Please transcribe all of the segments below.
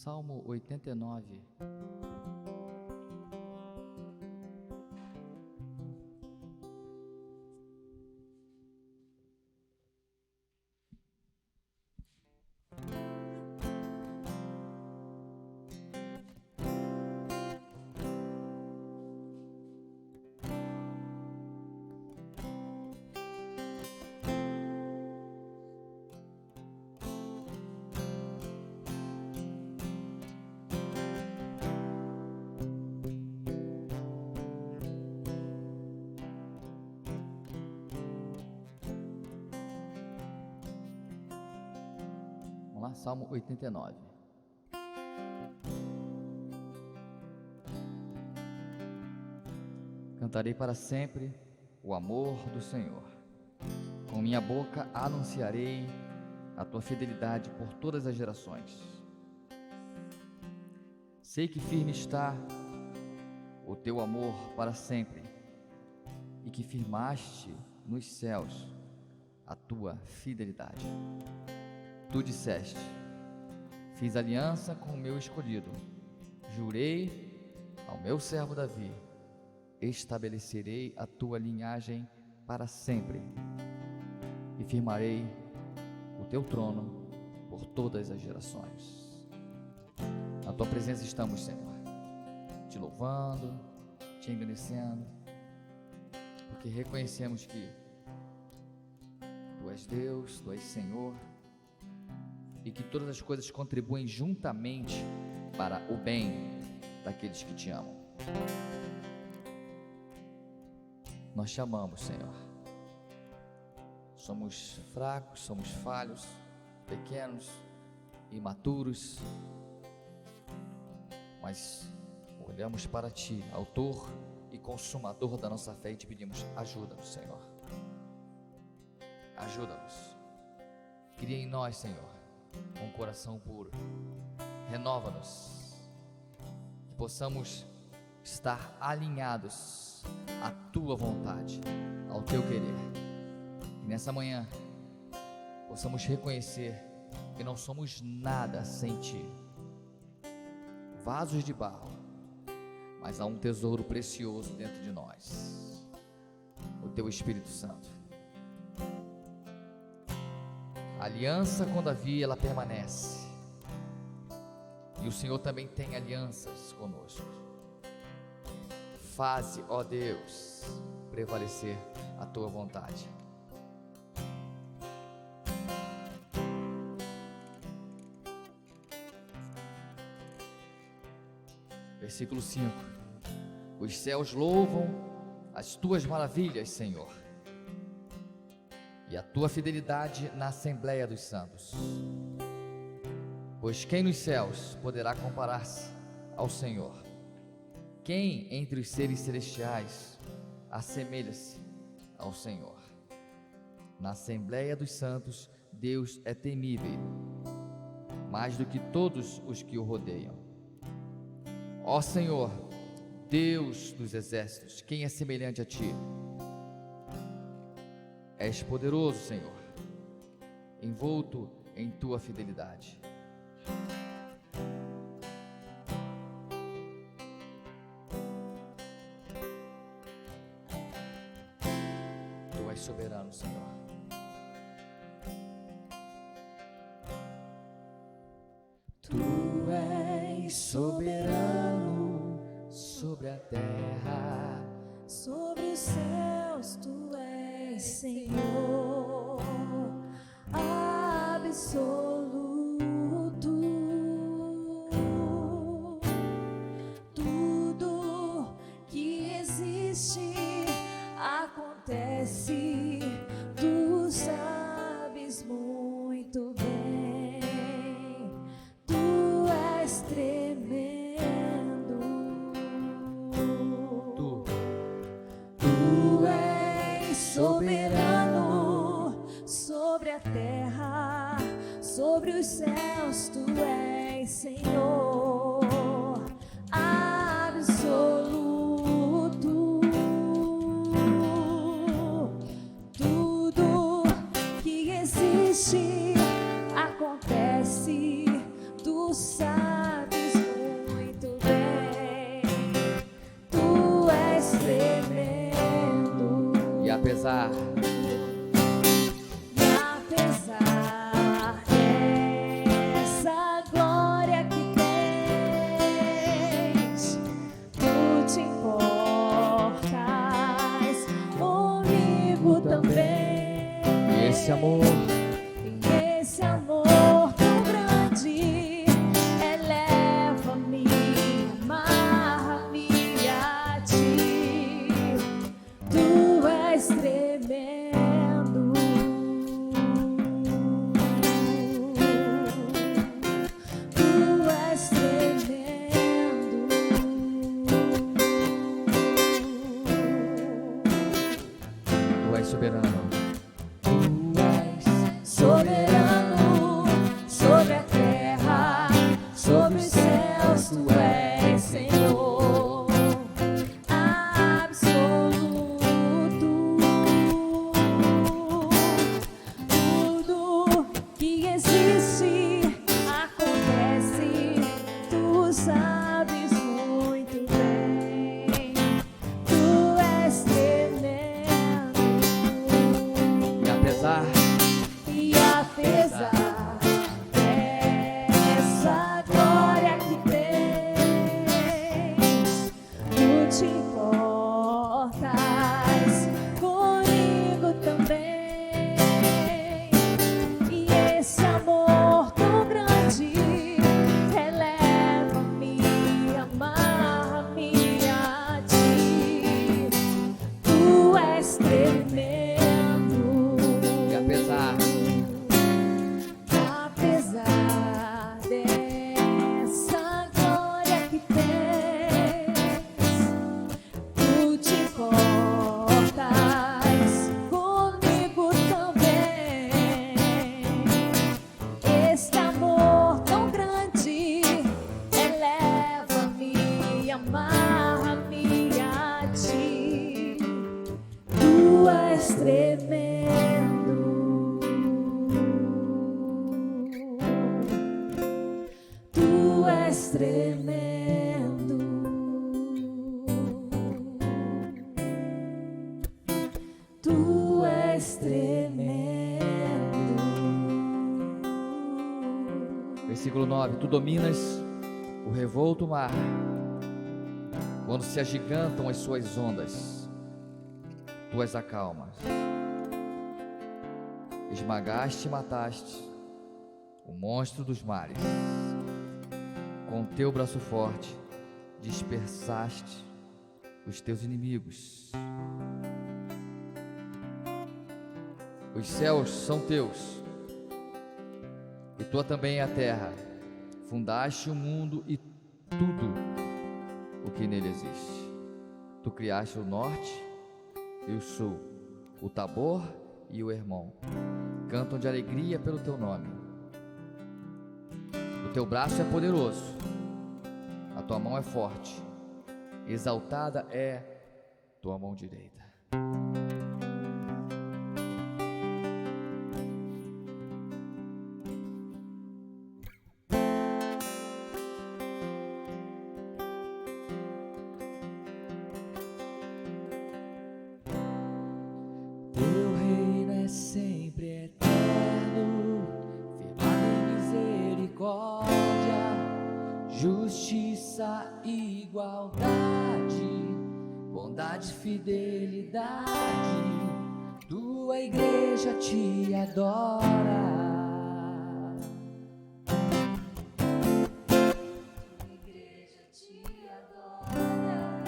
Salmo 89. Vamos lá, Salmo 89. Cantarei para sempre o amor do Senhor. Com minha boca anunciarei a tua fidelidade por todas as gerações. Sei que firme está o teu amor para sempre, e que firmaste nos céus a tua fidelidade. Tu disseste: fiz aliança com o meu escolhido, jurei ao meu servo Davi, estabelecerei a tua linhagem para sempre, e firmarei o teu trono por todas as gerações. Na tua presença estamos, Senhor, te louvando, te engrandecendo, porque reconhecemos que Tu és Deus, Tu és Senhor, e que todas as coisas contribuem juntamente para o bem daqueles que Te amam. Nós Te amamos, Senhor. Somos fracos, somos falhos, pequenos, imaturos, mas olhamos para Ti, autor e consumador da nossa fé, e Te pedimos: ajuda-nos, Senhor. Ajuda-nos. Cria em nós, Senhor, um coração puro. Renova-nos, que possamos estar alinhados à Tua vontade, ao Teu querer. E nessa manhã possamos reconhecer que não somos nada sem Ti, vasos de barro, mas há um tesouro precioso dentro de nós, o Teu Espírito Santo. A aliança com Davi, ela permanece, e o Senhor também tem alianças conosco. Faze, ó Deus, prevalecer a Tua vontade. Versículo 5: os céus louvam as Tuas maravilhas, Senhor, e a Tua fidelidade na Assembleia dos Santos. Pois quem nos céus poderá comparar-se ao Senhor? Quem entre os seres celestiais assemelha-se ao Senhor? Na Assembleia dos Santos, Deus é temível, mais do que todos os que o rodeiam. Ó Senhor, Deus dos exércitos, quem é semelhante a Ti? És poderoso, Senhor, envolto em Tua fidelidade. Tu és soberano, Senhor. Tu és soberano sobre a terra, sobre os céus. Tu és Senhor absoluto. Tudo que existe acontece. Tu sabes muito bem. Tu és tremendo. Tu és soberano sobre a terra, sobre os céus. Tu és Senhor absoluto. Tudo que existe acontece. Tu sabes apesar dessa glória que tens, tu te importas comigo também. e esse amor tão grande eleva-me, amarra-me a ti. Tu és tremendo. Tu és tremendo. tu és soberano. Soberano sobre a terra, sobre os céus, tu és Senhor absoluto. Tudo que existe acontece, tu sabes muito bem. Tu és tremendo. E apesar dessa glória que tens, tu te importas comigo também. E esse amor tão grande eleva-me, amarra-me a ti. Tu és tremendo. e apesar dessa glória que tens, tu te importas comigo também. Este amor tão grande eleva-me, amarra-me a ti. Tu és tremendo. Tu és tremendo. Tu és tremendo. Versículo 9: Tu dominas o revolto mar, quando se agigantam as suas ondas, tu as acalmas. Esmagaste e mataste o monstro dos mares, com teu braço forte dispersaste os teus inimigos. Os céus são teus, e tua também é a terra. Fundaste o mundo e tudo o que nele existe. Tu criaste o norte e o sul, o Tabor e o Hermon. Cantam de alegria pelo teu nome. O teu braço é poderoso, a tua mão é forte, exaltada é tua mão direita. Teu reino é sempre eterno, firmado em misericórdia, justiça e igualdade, bondade e fidelidade. Tua igreja te adora. Tua igreja te adora.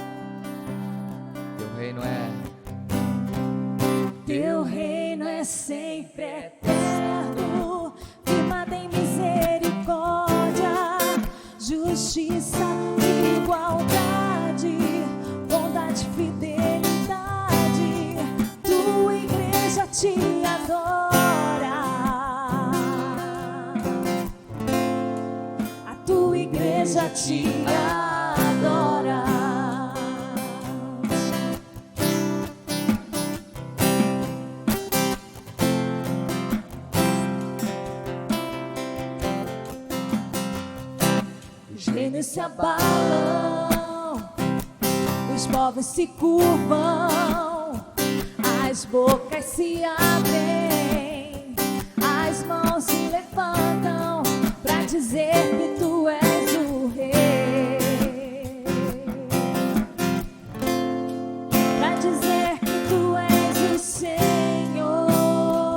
Teu reino é sempre eterno, firmado em misericórdia, justiça e igualdade, bondade e fidelidade. Tua igreja te adora. A tua igreja te adora. Os reinos se abalam, os povos se curvam, as se abrem, as mãos se levantam pra dizer que tu és o Rei, pra dizer que tu és o Senhor.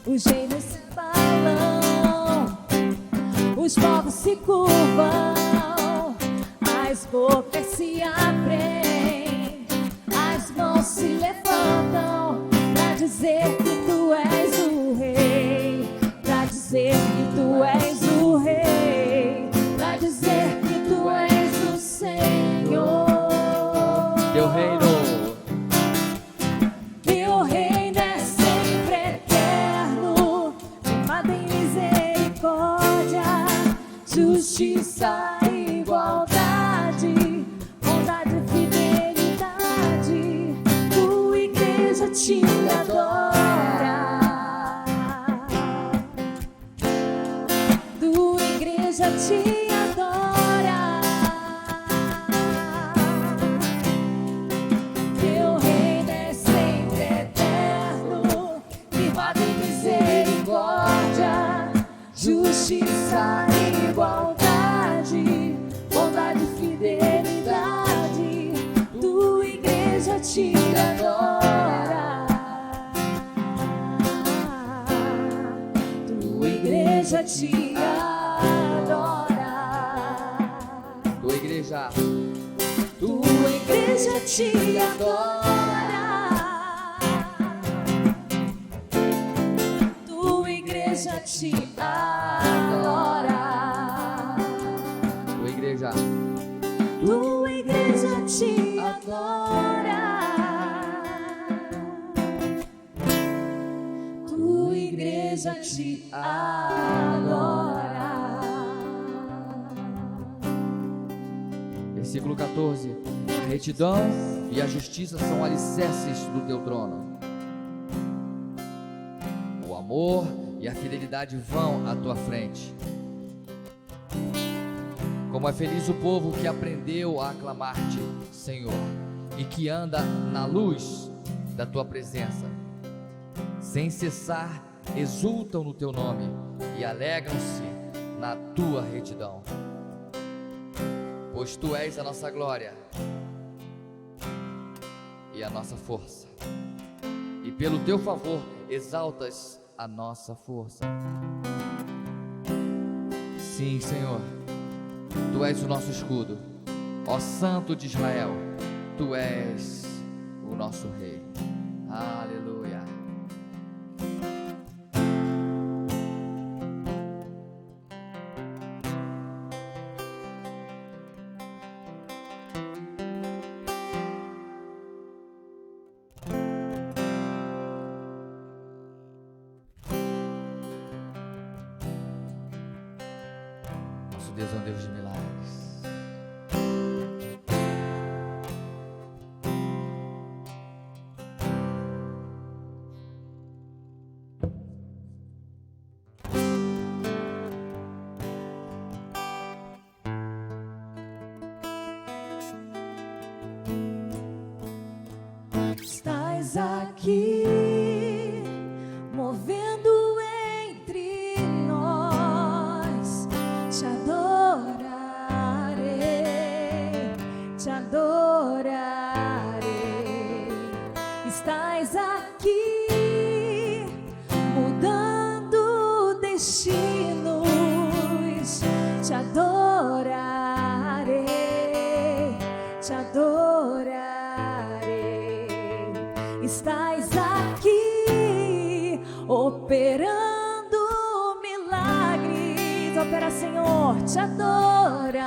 Os reinos se abalam, os povos se curvam, as bocas se abrem, as mãos se levantam pra dizer que tu és o Rei, pra dizer que tu és o Rei, pra dizer que tu és o Senhor. Teu reino é sempre eterno, firmado em misericórdia, justiça e igualdade, bondade e fidelidade. Tua igreja te adora, tua igreja te adora. Teu reino é sempre eterno, firmado em misericórdia, justiça e igualdade, bondade e fidelidade. Tua igreja te adora, tua igreja te adora, tua igreja te adora, tua igreja te adora, tua igreja te adora, tua igreja te adora. Versículo 14. A retidão e a justiça são alicerces do teu trono. O amor e a fidelidade vão à tua frente. Como é feliz o povo que aprendeu a aclamar-te, Senhor, e que anda na luz da tua presença. Sem cessar exultam no teu nome e alegram-se na tua retidão. Pois tu és a nossa glória e a nossa força, e pelo teu favor exaltas a nossa força. Sim, Senhor, tu és o nosso escudo, ó Santo de Israel, tu és o nosso Rei. Aleluia. Deus é um Deus de milagres. Estás aqui, movendo entre nós. Te adorarei, te adorarei. Estás aqui, mudando destinos. Te adorarei, te adorarei. Estás aqui, operando milagres. Opera, Senhor, te adorarei,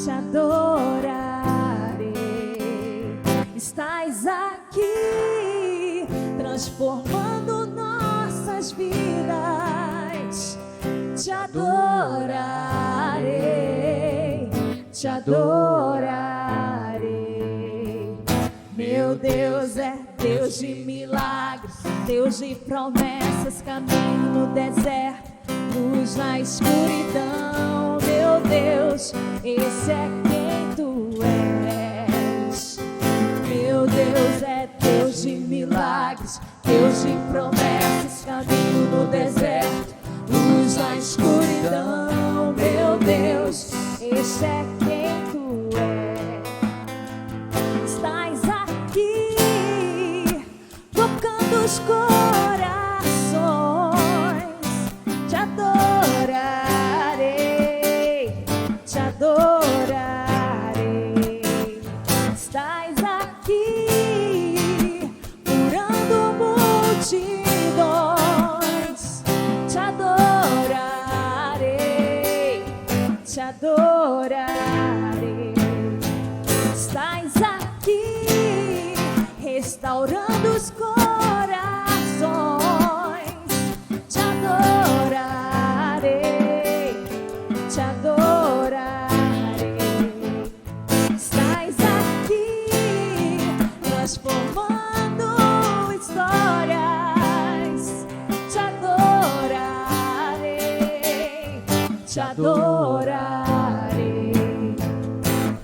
te adorarei. Estás aqui, transformando nossas vidas. Te adorarei, te adorarei. Meu Deus é Deus de milagres, Deus de promessas, caminho no deserto, luz na escuridão. Meu Deus, esse é quem tu és. Deus de promessas, caminho no deserto, luz na escuridão. Meu Deus, esse é quem tu és. Estás aqui, tocando os corações. Te adorarei, te adorarei. Estás aqui, curando multidões. Te adorarei, te adorarei. Estás aqui, restaurando os corações. Te adorarei, te adorarei. Estás aqui, transformando histórias. Te adorarei, te adorarei.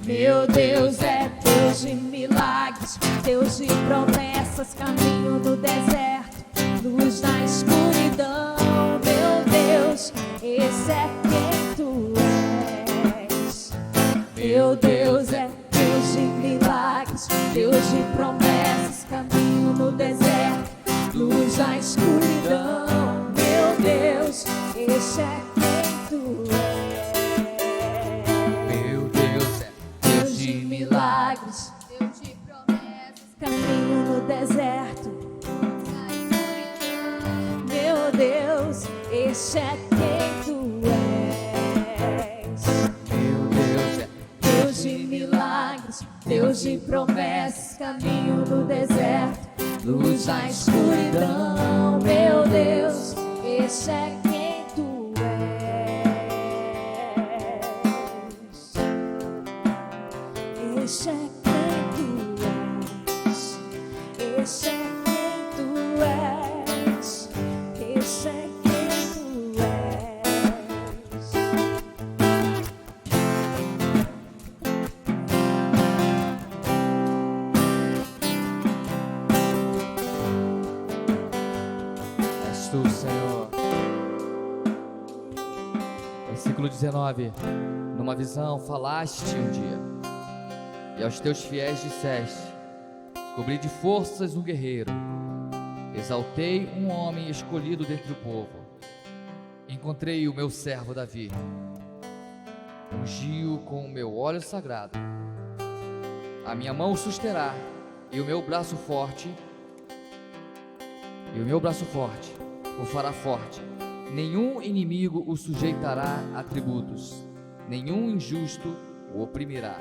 Meu Deus é Deus de milagres, Deus de promessas, caminho no deserto, luz na escuridão. Meu Deus, esse é quem tu és. Meu Deus é Deus de milagres, Deus de promessas, caminho no deserto, luz na escuridão. Meu Deus, esse é quem tu és. Meu Deus é Deus de milagres, Deus de promessas, caminho no deserto. Meu Deus, esse é quem tu és. Meu Deus é Deus de milagres, Deus de promessas, caminho no deserto, luz na escuridão. Meu Deus, esse é quem tu és. Esse é quem tu és. Esse é quem tu és. Esse é quem tu és. És tu, Senhor. Versículo 19. Numa visão falaste um dia, e aos teus fiéis disseste: cobri de forças um guerreiro, exaltei um homem escolhido dentre o povo. Encontrei o meu servo Davi, ungi-o com o meu óleo sagrado. A minha mão o susterá, e o meu braço forte o fará forte. Nenhum inimigo o sujeitará a tributos, nenhum injusto o oprimirá.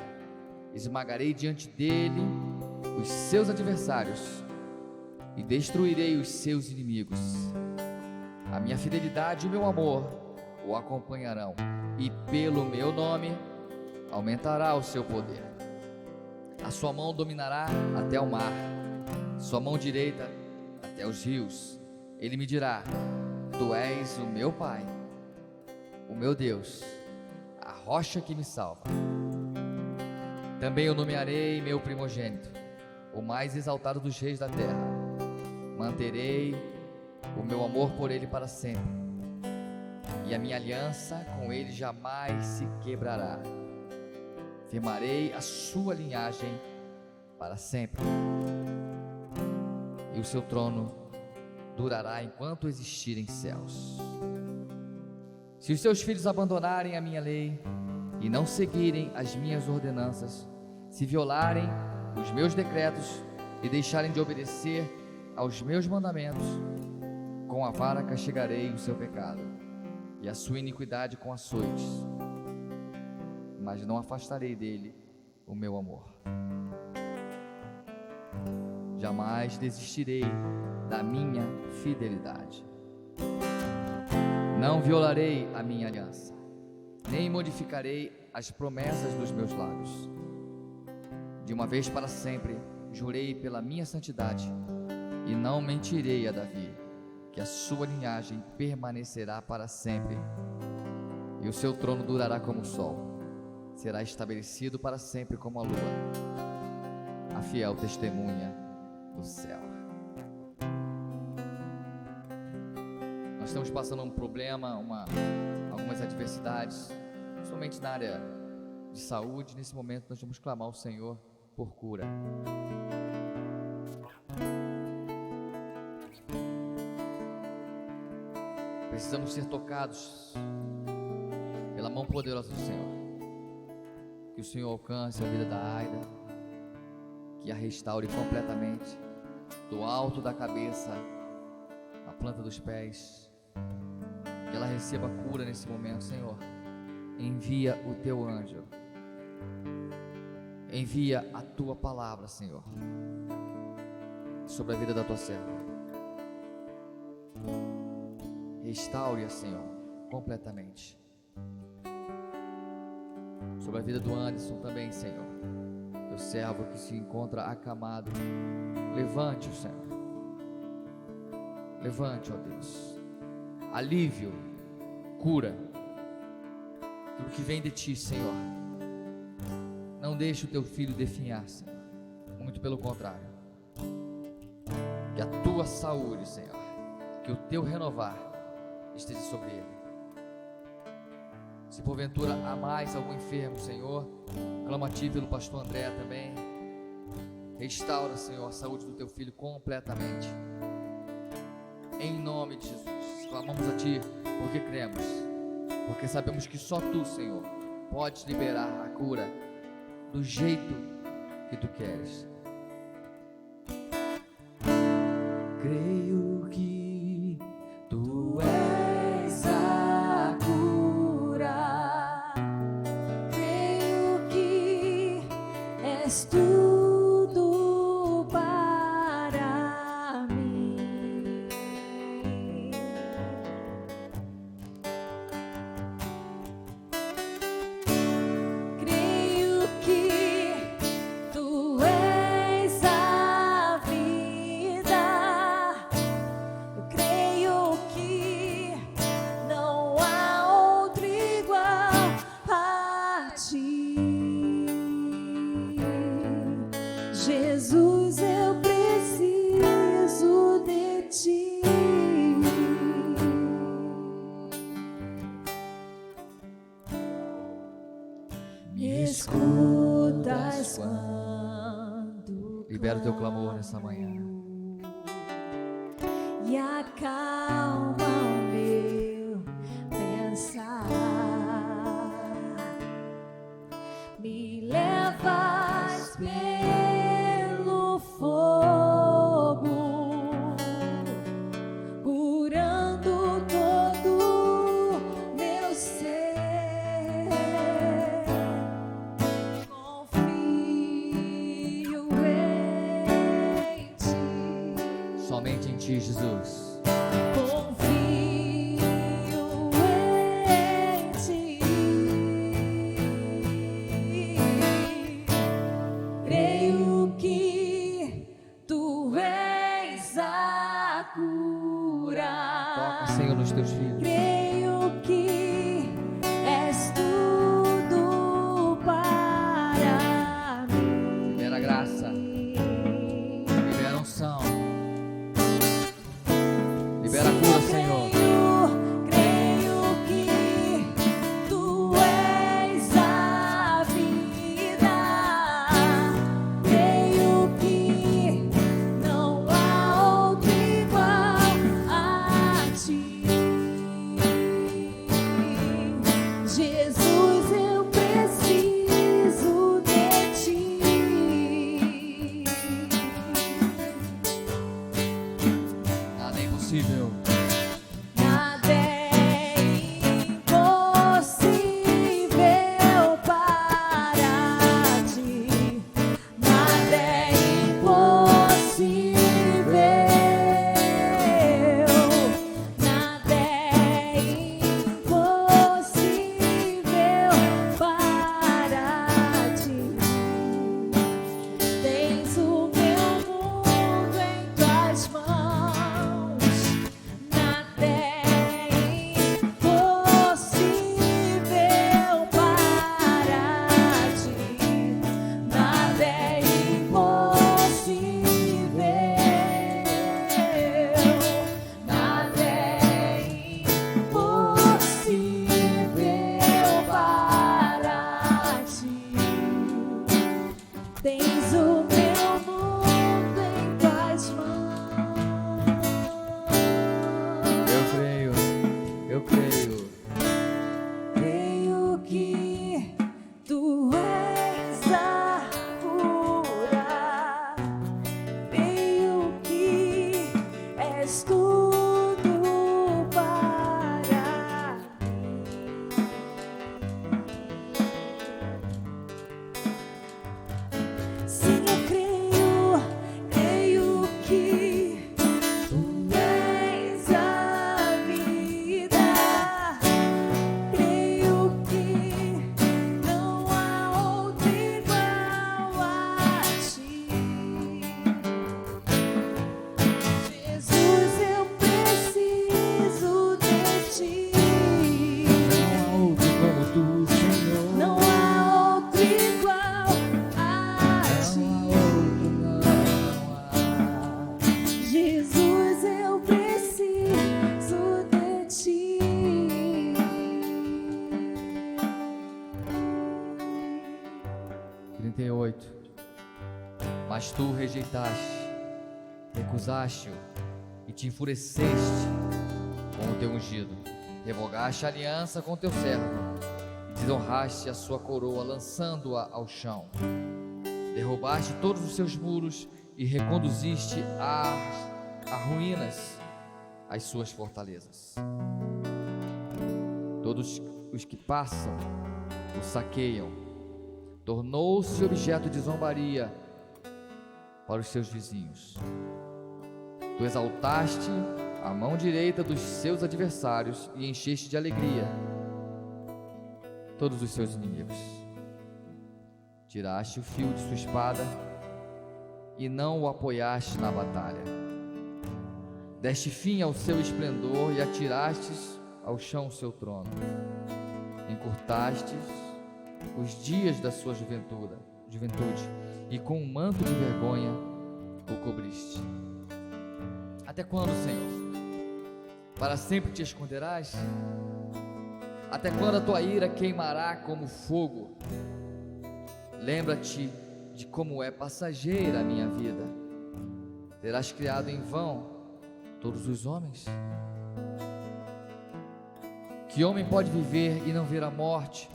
Esmagarei diante dele os seus adversários e destruirei os seus inimigos. A minha fidelidade e o meu amor o acompanharão, e pelo meu nome aumentará o seu poder. A sua mão dominará até o mar, sua mão direita até os rios. Ele me dirá: tu és o meu Pai, o meu Deus, a rocha que me salva. Também eu nomearei meu primogênito, o mais exaltado dos reis da terra. Manterei o meu amor por ele para sempre, e a minha aliança com ele jamais se quebrará. Firmarei a sua linhagem para sempre, e o seu trono durará enquanto existirem céus. Se os seus filhos abandonarem a minha lei e não seguirem as minhas ordenanças, se violarem os meus decretos e deixarem de obedecer aos meus mandamentos, com a vara castigarei o seu pecado e a sua iniquidade com açoites, mas não afastarei dele o meu amor. Jamais desistirei da minha fidelidade. Não violarei a minha aliança, nem modificarei as promessas dos meus lábios. De uma vez para sempre, jurei pela minha santidade, e não mentirei a Davi, que a sua linhagem permanecerá para sempre, e o seu trono durará como o sol, será estabelecido para sempre como a lua, a fiel testemunha do céu. Nós estamos passando um problema, algumas adversidades, somente na área de saúde. Nesse momento nós vamos clamar ao Senhor por cura. Precisamos ser tocados pela mão poderosa do Senhor. Que o Senhor alcance a vida da Aida, que a restaure completamente, do alto da cabeça à planta dos pés, que ela receba cura nesse momento. Senhor, envia o teu anjo, envia a tua palavra, Senhor, sobre a vida da tua serva. Restaure-a, Senhor, completamente. Sobre a vida do Anderson também, Senhor, teu servo que se encontra acamado. Levante-o, Senhor. Levante, ó Deus. Alívio, cura, aquilo que vem de ti, Senhor. Não deixe o teu filho definhar, Senhor. Muito pelo contrário. Que a tua saúde, Senhor, que o teu renovar esteja sobre ele. Se porventura há mais algum enfermo, Senhor, clama a ti pelo pastor André também. Restaura, Senhor, a saúde do teu filho completamente. Em nome de Jesus, clamamos a ti porque cremos, porque sabemos que só tu, Senhor, podes liberar a cura do jeito que tu queres. Creio que tu és a cura, Creio que és tudo para mim. Creio que tu és a vida. Eu creio que não há outro igual a ti. Jesus, eu preciso de ti. Me escutas quando Libera o teu clamor nessa manhã. e acalma o meu pensar. Me levas pelo fogo, curando todo meu ser. Confio em ti. Somente em ti, Jesus. Confio em ti. Creio que tu és a cura. Toca, Senhor, nos teus filhos. Creio que és tudo para mim. Libera graça, libera unção. 38. Mas tu o rejeitaste, recusaste-o e te enfureceste com o teu ungido. Revogaste a aliança com teu servo e desonraste a sua coroa, lançando-a ao chão. Derrubaste todos os seus muros e reconduziste a ruínas as suas fortalezas. Todos os que passam o saqueiam. Tornou-se objeto de zombaria para os seus vizinhos. Tu exaltaste a mão direita dos seus adversários e encheste de alegria todos os seus inimigos. Tiraste o fio de sua espada e não o apoiaste na batalha. Deste fim ao seu esplendor e atirastes ao chão o seu trono. Encurtastes os dias da sua juventude e com um manto de vergonha o cobriste. Até quando, Senhor? Para sempre te esconderás? Até quando a tua ira queimará como fogo? Lembra-te de como é passageira a minha vida. Terás criado em vão todos os homens? Que homem pode viver e não ver a morte,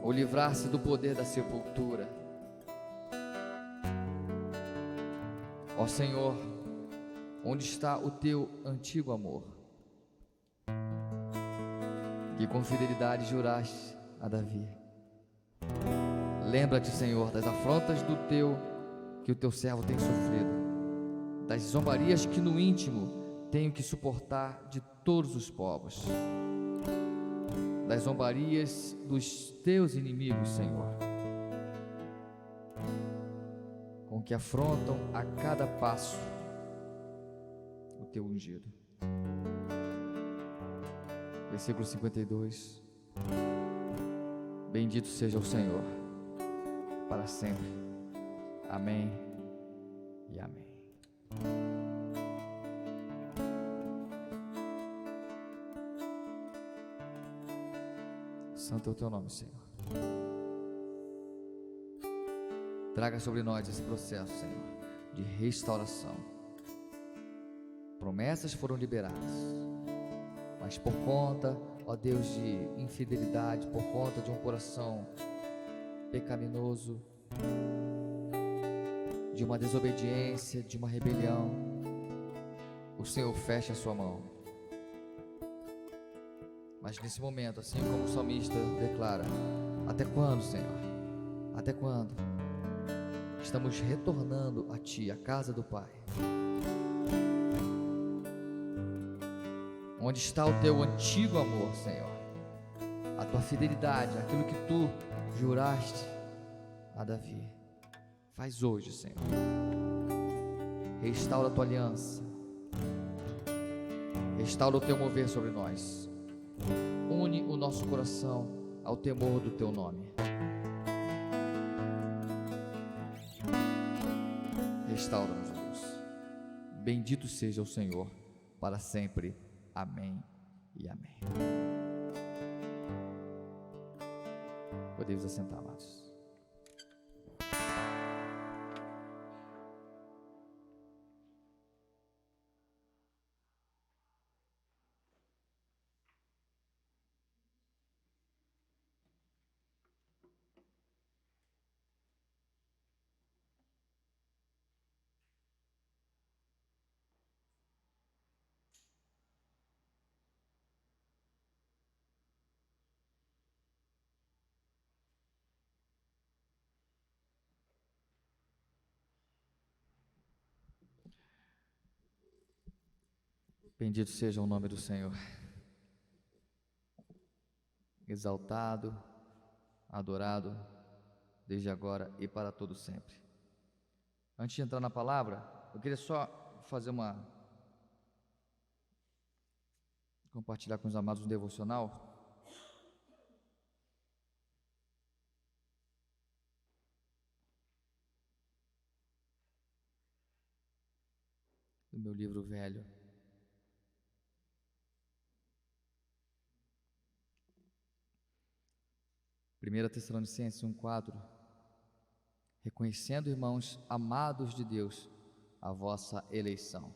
ou livrar-se do poder da sepultura? Ó Senhor, onde está o teu antigo amor, que com fidelidade juraste a Davi? Lembra-te, Senhor, das afrontas que o teu servo tem sofrido, das zombarias que no íntimo tenho que suportar de todos os povos, das zombarias dos teus inimigos, Senhor, com que afrontam a cada passo o teu ungido. Versículo 52. Bendito seja o Senhor para sempre. Amém e amém. Santo é o teu nome, Senhor. Traga sobre nós esse processo, Senhor, de restauração. Promessas foram liberadas, mas por conta, ó Deus, de infidelidade, por conta de um coração pecaminoso, de uma desobediência, de uma rebelião, o Senhor fecha a sua mão. Mas nesse momento, assim como o salmista declara: até quando, Senhor? Até quando? Estamos retornando a Ti, a casa do Pai. Onde está o Teu antigo amor, Senhor? A Tua fidelidade, aquilo que Tu juraste a Davi. Faz hoje, Senhor. Restaura a Tua aliança. Restaura o Teu mover sobre nós. Une o nosso coração ao temor do Teu nome. Restaura-nos, Deus. Bendito seja o Senhor para sempre. Amém e amém. Podemos assentar, amados. Bendito seja o nome do Senhor, exaltado, adorado, desde agora e para todo sempre. Antes de entrar na palavra, eu queria só compartilhar com os amados um devocional. Do meu livro velho. Primeira Tessalonicenses 1:4 reconhecendo, irmãos amados de Deus, a vossa eleição.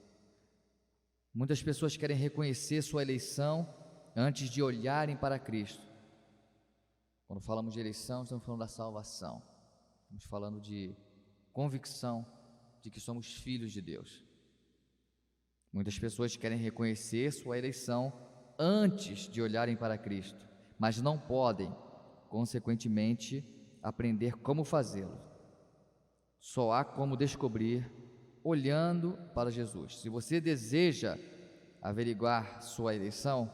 Muitas pessoas querem reconhecer sua eleição antes de olharem para Cristo. Quando falamos de eleição, estamos falando da salvação. Estamos falando de convicção de que somos filhos de Deus. Muitas pessoas querem reconhecer sua eleição antes de olharem para Cristo, mas não podem, consequentemente, aprender como fazê-lo. Só há como descobrir olhando para Jesus. Se você deseja averiguar sua eleição,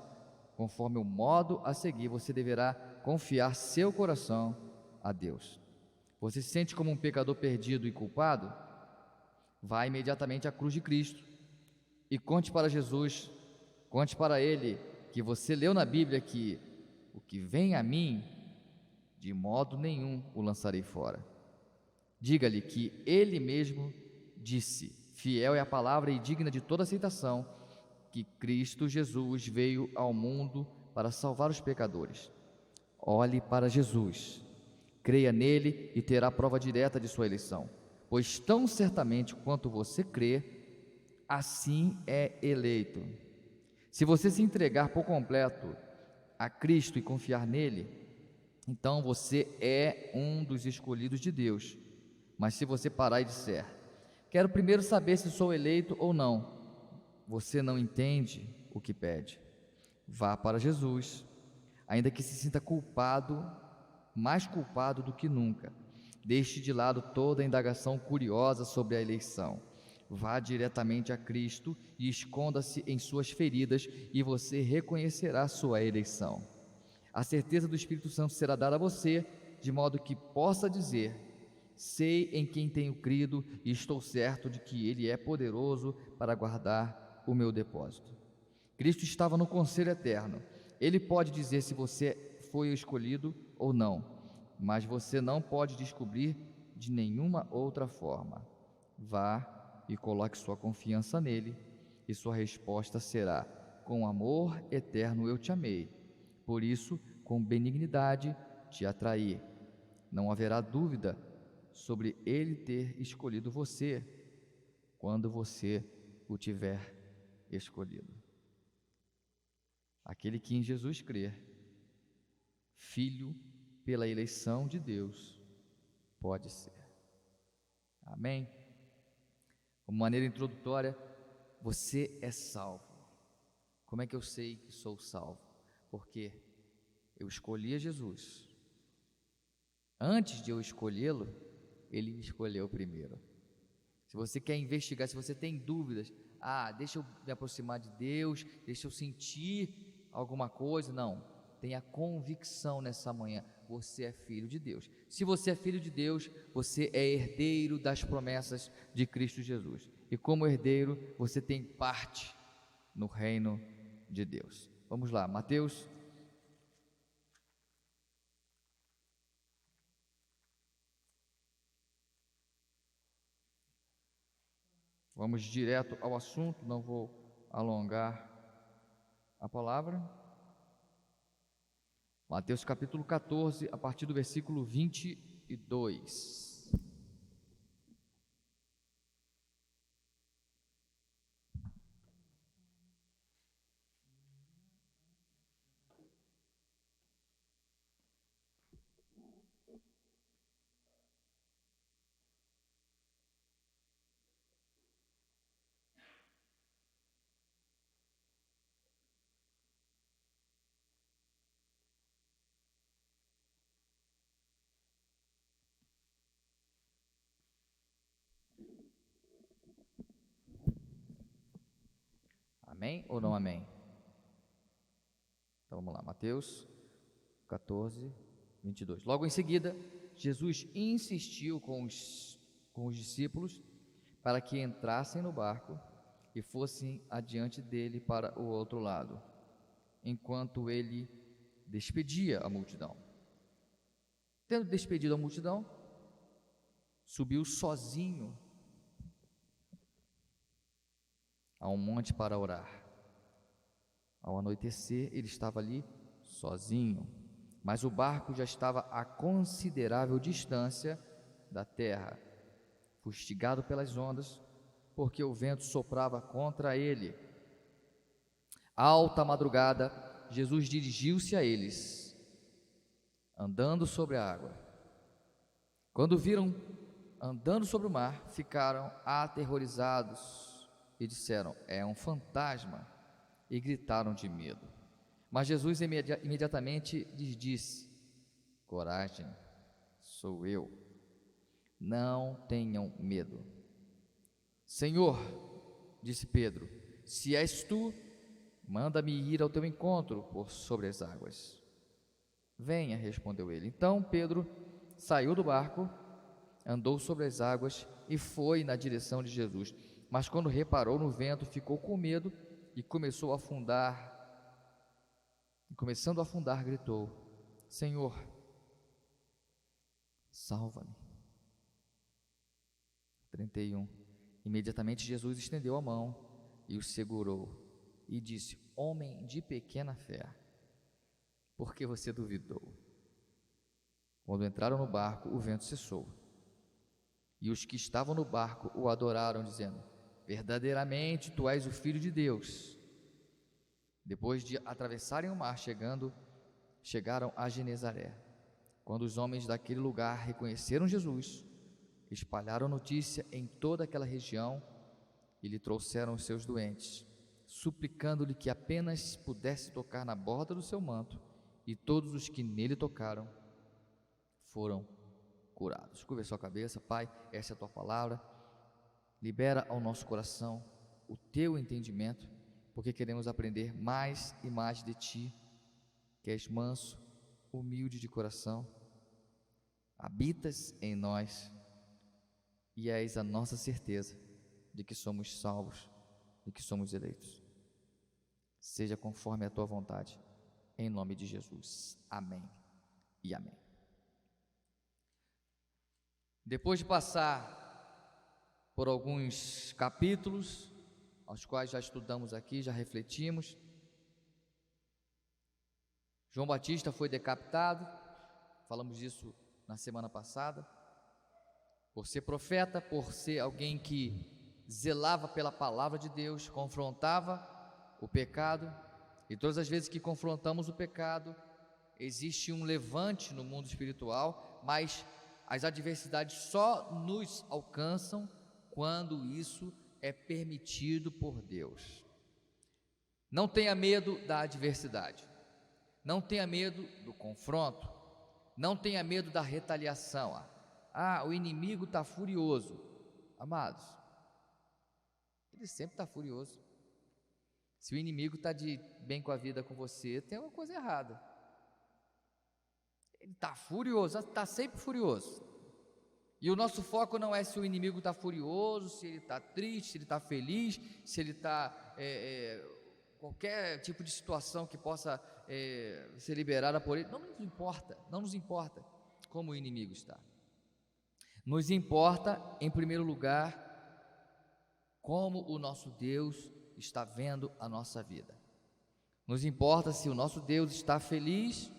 conforme o modo a seguir, você deverá confiar seu coração a Deus. Você se sente como um pecador perdido e culpado? Vá imediatamente à cruz de Cristo e conte para Jesus, conte para Ele que você leu na Bíblia que o que vem a mim, de modo nenhum o lançarei fora. Diga-lhe que Ele mesmo disse, fiel é a palavra e digna de toda aceitação, que Cristo Jesus veio ao mundo para salvar os pecadores. Olhe para Jesus, creia nele e terá prova direta de sua eleição, pois tão certamente quanto você crê, assim é eleito. Se você se entregar por completo a Cristo e confiar nele, então você é um dos escolhidos de Deus. Mas se você parar e disser, quero primeiro saber se sou eleito ou não, você não entende o que pede. Vá para Jesus, ainda que se sinta culpado, mais culpado do que nunca. Deixe de lado toda a indagação curiosa sobre a eleição. Vá diretamente a Cristo e esconda-se em suas feridas e você reconhecerá sua eleição. A certeza do Espírito Santo será dada a você, de modo que possa dizer, sei em quem tenho crido e estou certo de que Ele é poderoso para guardar o meu depósito. Cristo estava no conselho eterno. Ele pode dizer se você foi escolhido ou não, mas você não pode descobrir de nenhuma outra forma. Vá e coloque sua confiança nele, e sua resposta será: com amor eterno eu te amei, por isso com benignidade te atraí. Não haverá dúvida sobre ele ter escolhido você, quando você o tiver escolhido. Aquele que em Jesus crer, filho pela eleição de Deus, pode ser. Amém? Como maneira introdutória, você é salvo. Como é que eu sei que sou salvo? Porque eu escolhi a Jesus. Antes de eu escolhê-lo, Ele me escolheu primeiro. Se você quer investigar, se você tem dúvidas, deixa eu me aproximar de Deus, deixa eu sentir alguma coisa, não. Tenha convicção nessa manhã, você é filho de Deus. Se você é filho de Deus, você é herdeiro das promessas de Cristo Jesus. E como herdeiro, você tem parte no reino de Deus. Vamos lá, Mateus. Vamos direto ao assunto, não vou alongar a palavra. Mateus capítulo 14, a partir do versículo 22. Amém ou não amém? Então vamos lá, Mateus 14, 22. Logo em seguida, Jesus insistiu com os discípulos para que entrassem no barco e fossem adiante dele para o outro lado, enquanto ele despedia a multidão. Tendo despedido a multidão, subiu sozinho a um monte para orar. Ao anoitecer, ele estava ali sozinho, mas o barco já estava a considerável distância da terra, fustigado pelas ondas, porque o vento soprava contra ele. Alta madrugada, Jesus dirigiu-se a eles, andando sobre a água. Quando viram andando sobre o mar, ficaram aterrorizados e disseram: é um fantasma, e gritaram de medo. Mas Jesus imediatamente lhes disse: coragem, sou eu, não tenham medo. Senhor, disse Pedro, se és tu, manda-me ir ao teu encontro por sobre as águas. Venha, respondeu ele. Então Pedro saiu do barco, andou sobre as águas e foi na direção de Jesus. Mas quando reparou no vento, ficou com medo e começando a afundar, gritou: Senhor, salva-me. 31. Imediatamente Jesus estendeu a mão e o segurou e disse: homem de pequena fé, por que você duvidou? Quando entraram no barco, o vento cessou. E os que estavam no barco o adoraram, dizendo: verdadeiramente tu és o Filho de Deus. Depois de atravessarem o mar, chegaram a Genezaré. Quando os homens daquele lugar reconheceram Jesus, espalharam notícia em toda aquela região e lhe trouxeram os seus doentes, suplicando-lhe que apenas pudesse tocar na borda do seu manto, e todos os que nele tocaram foram curados. Curva a sua cabeça. Pai, essa é a tua palavra, libera ao nosso coração o teu entendimento, porque queremos aprender mais e mais de ti, que és manso, humilde de coração, habitas em nós e és a nossa certeza de que somos salvos, de que somos eleitos. Seja conforme a tua vontade, em nome de Jesus. Amém e amém. Depois de passar por alguns capítulos, aos quais já estudamos aqui, já refletimos, João Batista foi decapitado, falamos disso na semana passada, por ser profeta, por ser alguém que zelava pela palavra de Deus, confrontava o pecado, e todas as vezes que confrontamos o pecado, existe um levante no mundo espiritual, mas as adversidades só nos alcançam quando isso é permitido por Deus. Não tenha medo da adversidade, não tenha medo do confronto, não tenha medo da retaliação. O inimigo está furioso. Amados, ele sempre está furioso. Se o inimigo está de bem com a vida com você, tem uma coisa errada. Ele está furioso, está sempre furioso. E o nosso foco não é se o inimigo está furioso, se ele está triste, se ele está feliz, se ele está qualquer tipo de situação que possa ser liberada por ele. Não nos importa como o inimigo está. Nos importa, em primeiro lugar, como o nosso Deus está vendo a nossa vida. Nos importa se o nosso Deus está feliz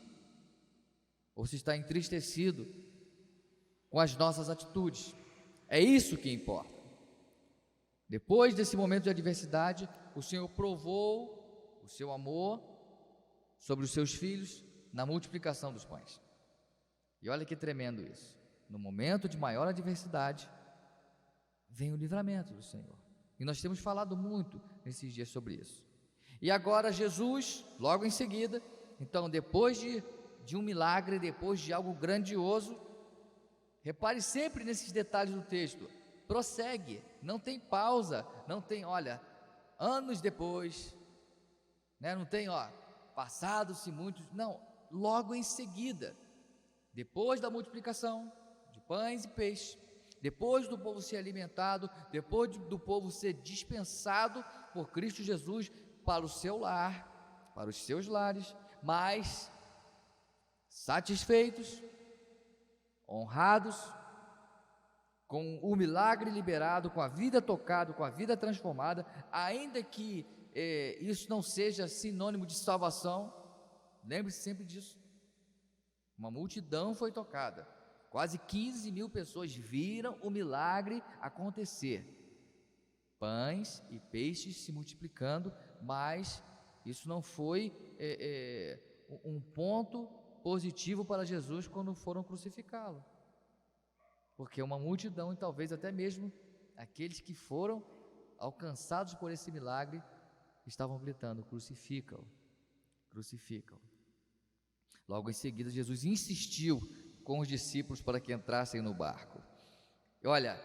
ou se está entristecido com as nossas atitudes. É isso que importa. Depois desse momento de adversidade, o Senhor provou o seu amor sobre os seus filhos na multiplicação dos pães. E olha que tremendo isso. No momento de maior adversidade, vem o livramento do Senhor. E nós temos falado muito nesses dias sobre isso. E agora Jesus, logo em seguida, então depois de um milagre, depois de algo grandioso, repare sempre nesses detalhes do texto, prossegue, não tem pausa, não tem, anos depois, né? Não tem, passados-se muitos, não, logo em seguida, depois da multiplicação de pães e peixes, depois do povo ser alimentado, depois do povo ser dispensado por Cristo Jesus para o seu lar, para os seus lares, mas satisfeitos, honrados, com o milagre liberado, com a vida tocada, com a vida transformada, ainda que isso não seja sinônimo de salvação, lembre-se sempre disso. Uma multidão foi tocada, Quase 15 mil pessoas viram o milagre acontecer. Pães e peixes se multiplicando, mas isso não foi um ponto positivo para Jesus quando foram crucificá-lo. Porque uma multidão, e talvez até mesmo aqueles que foram alcançados por esse milagre, estavam gritando: crucifica-o, crucifica-o. Logo em seguida, Jesus insistiu com os discípulos para que entrassem no barco. E olha,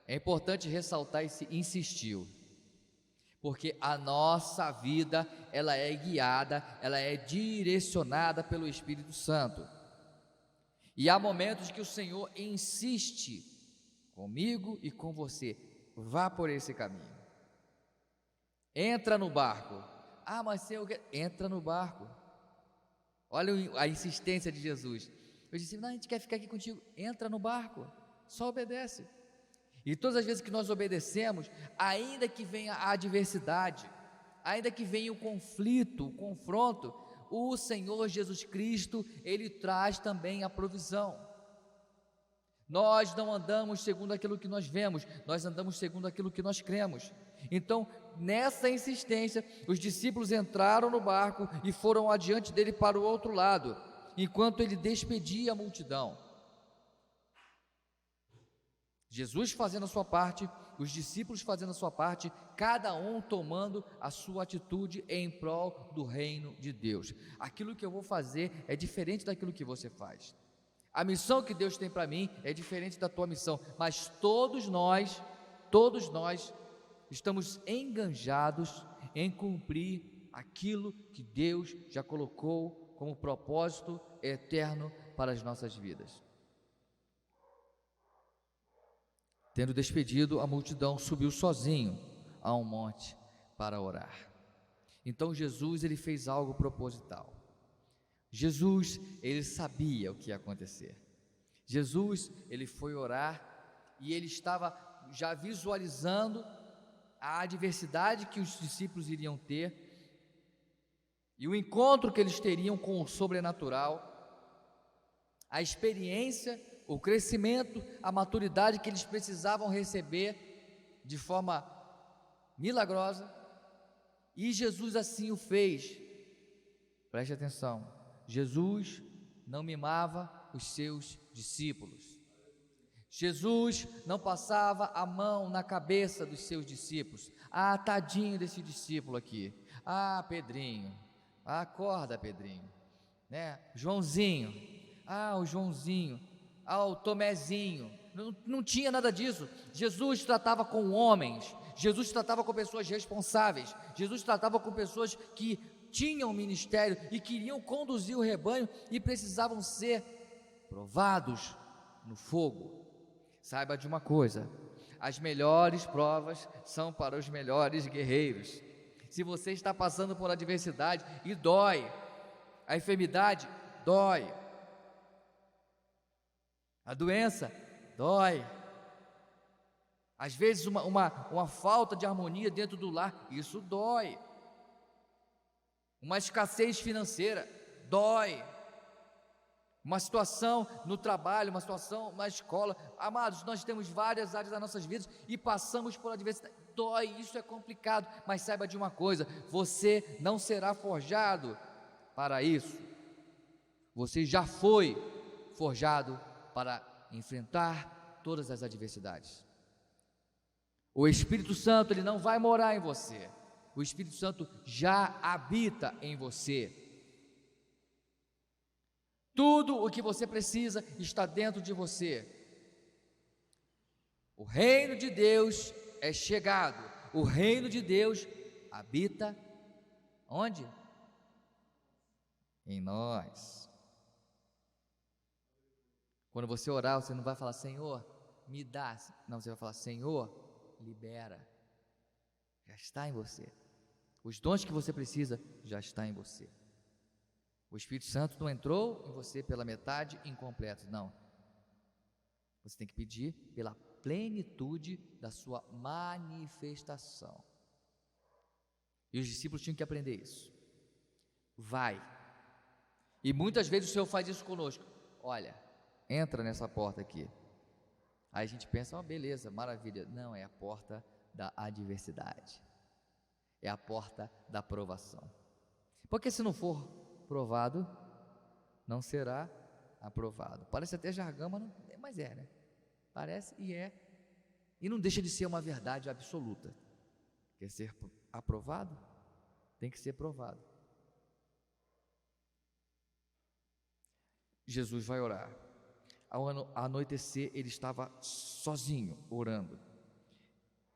é importante ressaltar esse insistiu, porque a nossa vida, ela é guiada, ela é direcionada pelo Espírito Santo. E há momentos que o Senhor insiste comigo e com você: vá por esse caminho, entra no barco. Ah, mas Senhor, entra no barco. Olha a insistência de Jesus. Eu disse: não, a gente quer ficar aqui contigo. Entra no barco, só obedece. E todas as vezes que nós obedecemos, ainda que venha a adversidade, ainda que venha o conflito, o confronto, o Senhor Jesus Cristo, Ele traz também a provisão. Nós não andamos segundo aquilo que nós vemos, nós andamos segundo aquilo que nós cremos. Então, nessa insistência, os discípulos entraram no barco e foram adiante dele para o outro lado, enquanto ele despedia a multidão. Jesus fazendo a sua parte, os discípulos fazendo a sua parte, cada um tomando a sua atitude em prol do reino de Deus. Aquilo que eu vou fazer é diferente daquilo que você faz. A missão que Deus tem para mim é diferente da tua missão, mas todos nós estamos enganjados em cumprir aquilo que Deus já colocou como propósito eterno para as nossas vidas. Tendo despedido a multidão, subiu sozinho a um monte para orar. Então Jesus, ele fez algo proposital. Jesus, ele sabia o que ia acontecer. Jesus, ele foi orar e ele estava já visualizando a adversidade que os discípulos iriam ter e o encontro que eles teriam com o sobrenatural, a experiência, o crescimento, a maturidade que eles precisavam receber de forma milagrosa, e Jesus assim o fez. Preste atenção, Jesus não mimava os seus discípulos. Jesus não passava a mão na cabeça dos seus discípulos. Ah, tadinho desse discípulo aqui. Ah, Pedrinho. Acorda, Pedrinho. Né? Joãozinho. Ah, o Joãozinho. Ah, o Tomezinho. Não tinha nada disso. Jesus tratava com homens. Jesus tratava com pessoas responsáveis. Jesus tratava com pessoas que tinham ministério e queriam conduzir o rebanho e precisavam ser provados no fogo. Saiba de uma coisa: as melhores provas são para os melhores guerreiros. Se você está passando por adversidade e dói, a enfermidade dói, a doença dói, às vezes uma falta de harmonia dentro do lar, isso dói, uma escassez financeira dói, uma situação no trabalho, uma situação na escola. Amados, nós temos várias áreas das nossas vidas e passamos por adversidade, dói, isso é complicado, mas saiba de uma coisa: você não será forjado para isso, você já foi forjado para enfrentar todas as adversidades. O Espírito Santo, ele não vai morar em você, o Espírito Santo já habita em você. Tudo o que você precisa está dentro de você. O reino de Deus é chegado. O reino de Deus habita onde? Em nós. Quando você orar, você não vai falar: Senhor, me dá. Não, você vai falar: Senhor, libera. Já está em você. Os dons que você precisa já está em você. O Espírito Santo não entrou em você pela metade incompleto, não. Você tem que pedir pela plenitude da sua manifestação. E os discípulos tinham que aprender isso. Vai. E muitas vezes o Senhor faz isso conosco. Olha, entra nessa porta aqui. Aí a gente pensa, ó, beleza, maravilha. Não, é a porta da adversidade. É a porta da provação. Porque se não for provado, não será aprovado. Parece até jargão, mas é, né? Parece e é. E não deixa de ser uma verdade absoluta. Quer ser aprovado? Tem que ser provado. Jesus vai orar. Ao anoitecer, ele estava sozinho, orando.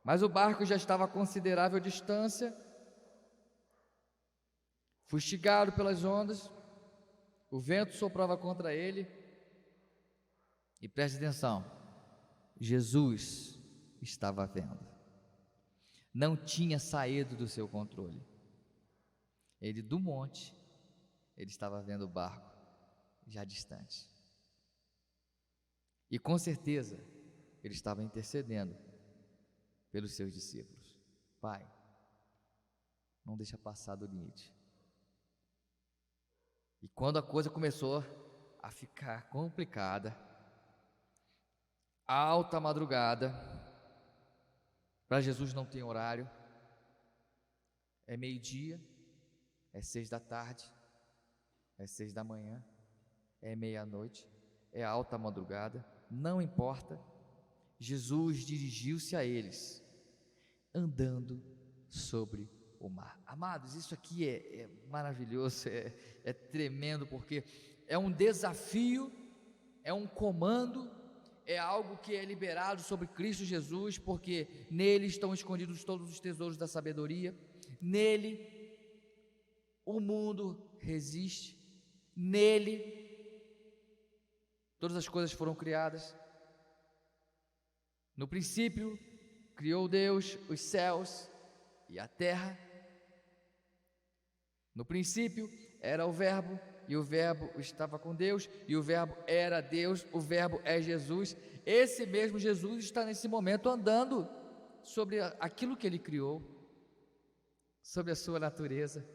Mas o barco já estava a considerável distância, fustigado pelas ondas, o vento soprava contra ele. E preste atenção, Jesus estava vendo. Não tinha saído do seu controle. Ele do monte, ele estava vendo o barco já distante. E com certeza, ele estava intercedendo pelos seus discípulos. Pai, não deixa passar do limite. E quando a coisa começou a ficar complicada, alta madrugada, para Jesus não tem horário, é meio-dia, é 6 da tarde, é 6 da manhã, é meia-noite, é alta madrugada, não importa, Jesus dirigiu-se a eles, andando sobre o mar. Amados, isso aqui é maravilhoso, é tremendo, porque é um desafio, é um comando, é algo que é liberado sobre Cristo Jesus, porque nele estão escondidos todos os tesouros da sabedoria, nele o mundo resiste, nele todas as coisas foram criadas. No princípio, criou Deus os céus e a terra. No princípio era o Verbo, e o Verbo estava com Deus, e o Verbo era Deus, o Verbo é Jesus. Esse mesmo Jesus está nesse momento andando sobre aquilo que Ele criou, sobre a sua natureza,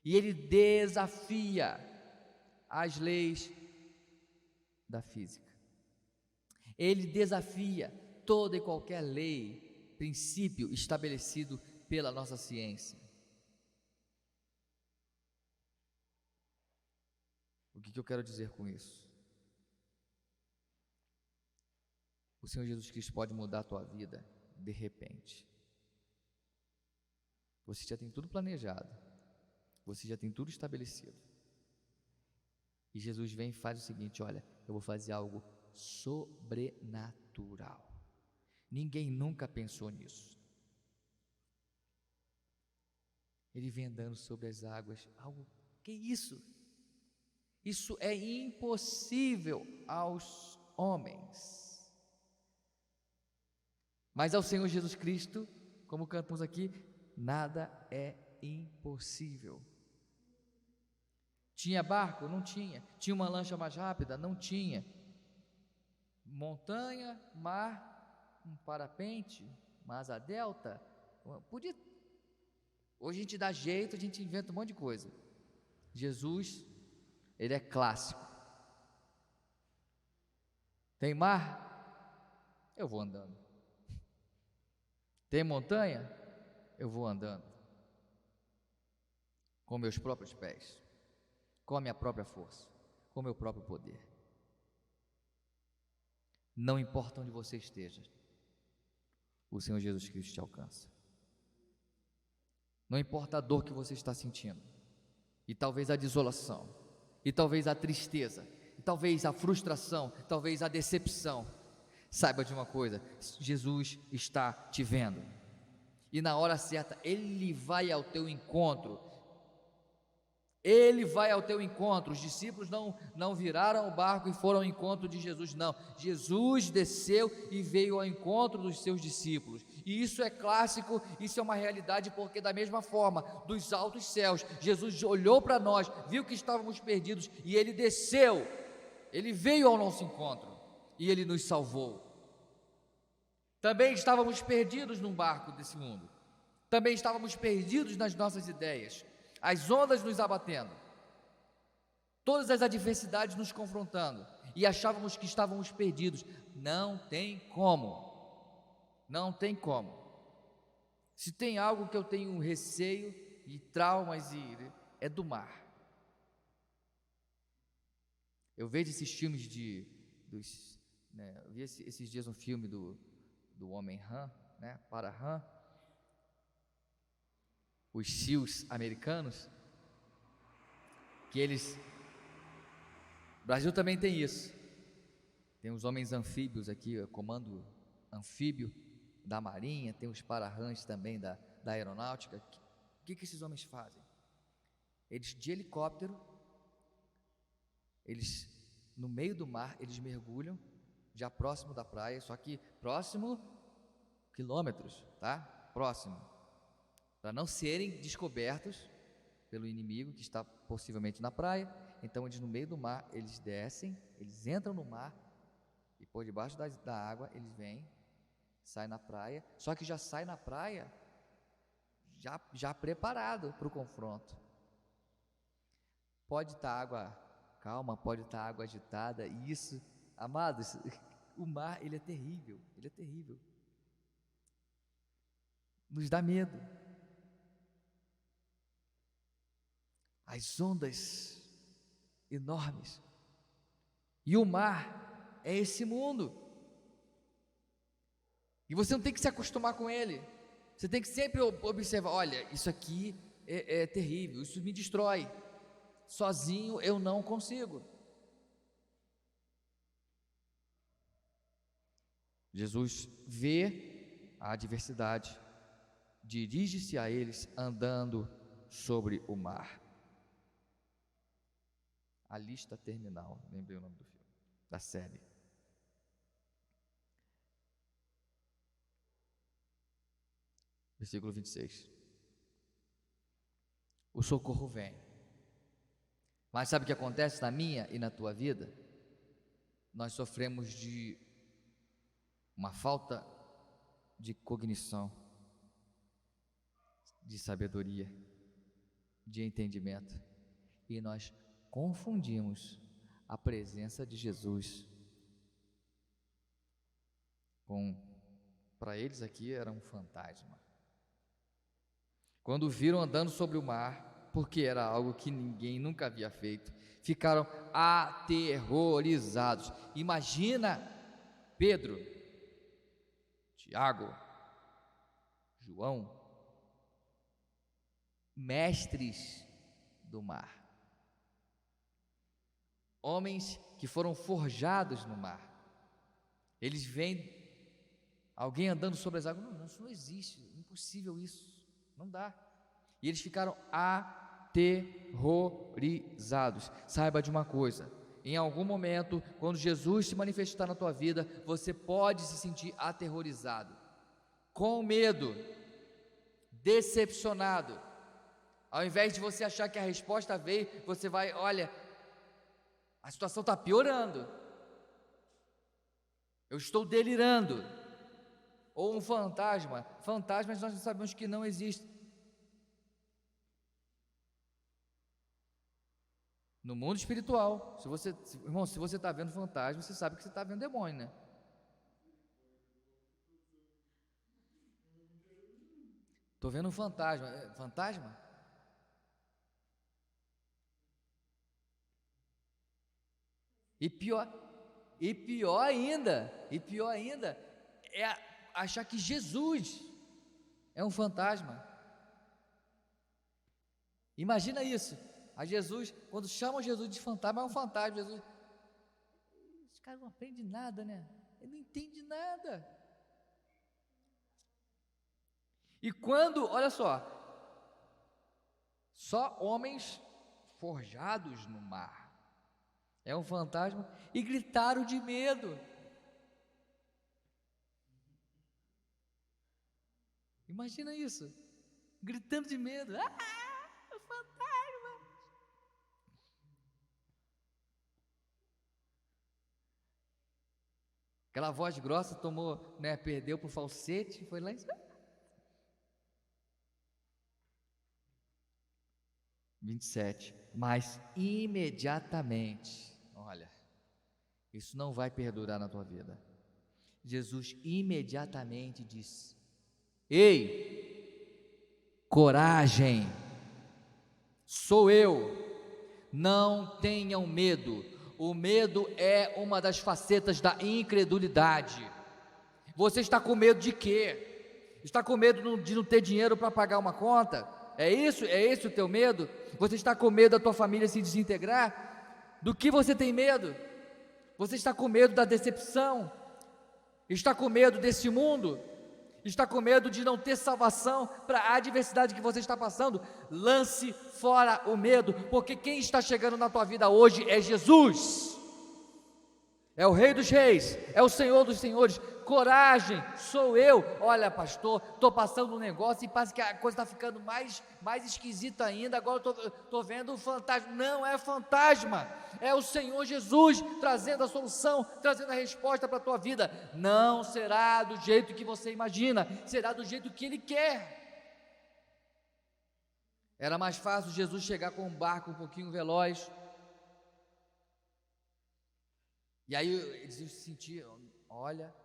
e Ele desafia as leis da física. Ele desafia toda e qualquer lei, princípio estabelecido pela nossa ciência. O que eu quero dizer com isso? O Senhor Jesus Cristo pode mudar a tua vida de repente. Você já tem tudo planejado, você já tem tudo estabelecido. E Jesus vem e faz o seguinte: olha, eu vou fazer algo sobrenatural. Ninguém nunca pensou nisso. Ele vem andando sobre as águas. Algo, que isso? Isso é impossível aos homens. Mas ao Senhor Jesus Cristo, como cantamos aqui, nada é impossível. Tinha barco? Não tinha. Tinha uma lancha mais rápida? Não tinha. Montanha, mar, um parapente, uma asa delta, podia. Hoje a gente dá jeito, a gente inventa um monte de coisa. Jesus, Ele é clássico. Tem mar? Eu vou andando. Tem montanha? Eu vou andando. Com meus próprios pés, com a minha própria força, com o meu próprio poder. Não importa onde você esteja, o Senhor Jesus Cristo te alcança. Não importa a dor que você está sentindo, e talvez a desolação, e talvez a tristeza, e talvez a frustração, talvez a decepção. Saiba de uma coisa: Jesus está te vendo, e na hora certa Ele vai ao teu encontro. Ele vai ao teu encontro. Os discípulos não viraram o barco e foram ao encontro de Jesus, não. Jesus desceu e veio ao encontro dos seus discípulos. E isso é clássico, isso é uma realidade, porque da mesma forma, dos altos céus, Jesus olhou para nós, viu que estávamos perdidos e Ele desceu. Ele veio ao nosso encontro e Ele nos salvou. Também estávamos perdidos num barco desse mundo. Também estávamos perdidos nas nossas ideias, as ondas nos abatendo. todas as adversidades nos confrontando, e achávamos que estávamos perdidos. Não tem como, não tem como. Se tem algo que eu tenho receio e traumas, é do mar. Eu vejo esses filmes eu vi esses dias um filme do Homem-Rã, né, Para-Rã, os SEALs americanos, que eles... O Brasil também tem isso. Tem os homens anfíbios aqui, o comando anfíbio da Marinha, tem os para-rãs também da aeronáutica. O que esses homens fazem? Eles de helicóptero, eles no meio do mar, eles mergulham, já próximo da praia, só que próximo quilômetros, tá? Próximo, para não serem descobertos pelo inimigo que está possivelmente na praia. Então eles no meio do mar, eles descem, eles entram no mar e por debaixo da água eles vêm, saem na praia, só que já sai na praia já preparado para o confronto. Pode estar água calma, pode estar água agitada, e isso, amados, o mar, ele é terrível, nos dá medo. As ondas enormes, e o mar é esse mundo, e você não tem que se acostumar com ele, você tem que sempre observar: olha, isso aqui é terrível, isso me destrói, sozinho eu não consigo. Jesus vê a adversidade, dirige-se a eles andando sobre o mar. A lista terminal, lembrei o nome do filme, da série. Versículo 26. O socorro vem. Mas sabe o que acontece na minha e na tua vida? Nós sofremos de uma falta de cognição, de sabedoria, de entendimento, e nós confundimos a presença de Jesus para eles aqui era um fantasma. Quando viram andando sobre o mar, porque era algo que ninguém nunca havia feito, ficaram aterrorizados. Imagina Pedro, Tiago, João, mestres do mar, homens que foram forjados no mar. Eles veem alguém andando sobre as águas. Não, isso não existe, impossível isso, não dá. E eles ficaram aterrorizados. Saiba de uma coisa: em algum momento, quando Jesus se manifestar na tua vida, você pode se sentir aterrorizado, com medo, decepcionado. Ao invés de você achar que a resposta veio, você vai: olha, a situação está piorando, eu estou delirando. Ou um fantasmas nós sabemos que não existem. No mundo espiritual, irmão, se você está vendo fantasma, você sabe que você está vendo demônio, né? Estou vendo um fantasma. Fantasma? E pior ainda é achar que Jesus é um fantasma. Imagina isso. A Jesus, quando chamam Jesus de fantasma, é um fantasma. Jesus, esse cara não aprende nada, né? Ele não entende nada. E quando, olha só homens forjados no mar, é um fantasma, e gritaram de medo. Imagina isso, gritando de medo. O fantasma. Aquela voz grossa tomou, né, perdeu pro falsete, foi lá em cima. 27. Mas imediatamente, olha, isso não vai perdurar na tua vida. Jesus imediatamente disse: ei, coragem, sou eu, não tenham medo. O medo é uma das facetas da incredulidade. Você está com medo de quê? Está com medo de não ter dinheiro para pagar uma conta? É isso? É esse o teu medo? Você está com medo da tua família se desintegrar? Do que você tem medo? Você está com medo da decepção? Está com medo desse mundo? Está com medo de não ter salvação para a adversidade que você está passando? Lance fora o medo, porque quem está chegando na tua vida hoje é Jesus, é o Rei dos Reis, é o Senhor dos Senhores. Coragem, sou eu. Olha, pastor, estou passando um negócio e parece que a coisa está ficando mais esquisita ainda. Agora estou vendo um fantasma. Não é fantasma, é o Senhor Jesus trazendo a solução, trazendo a resposta para a tua vida. Não será do jeito que você imagina, será do jeito que Ele quer. Era mais fácil Jesus chegar com um barco um pouquinho veloz, e aí eles se sentiam, olha,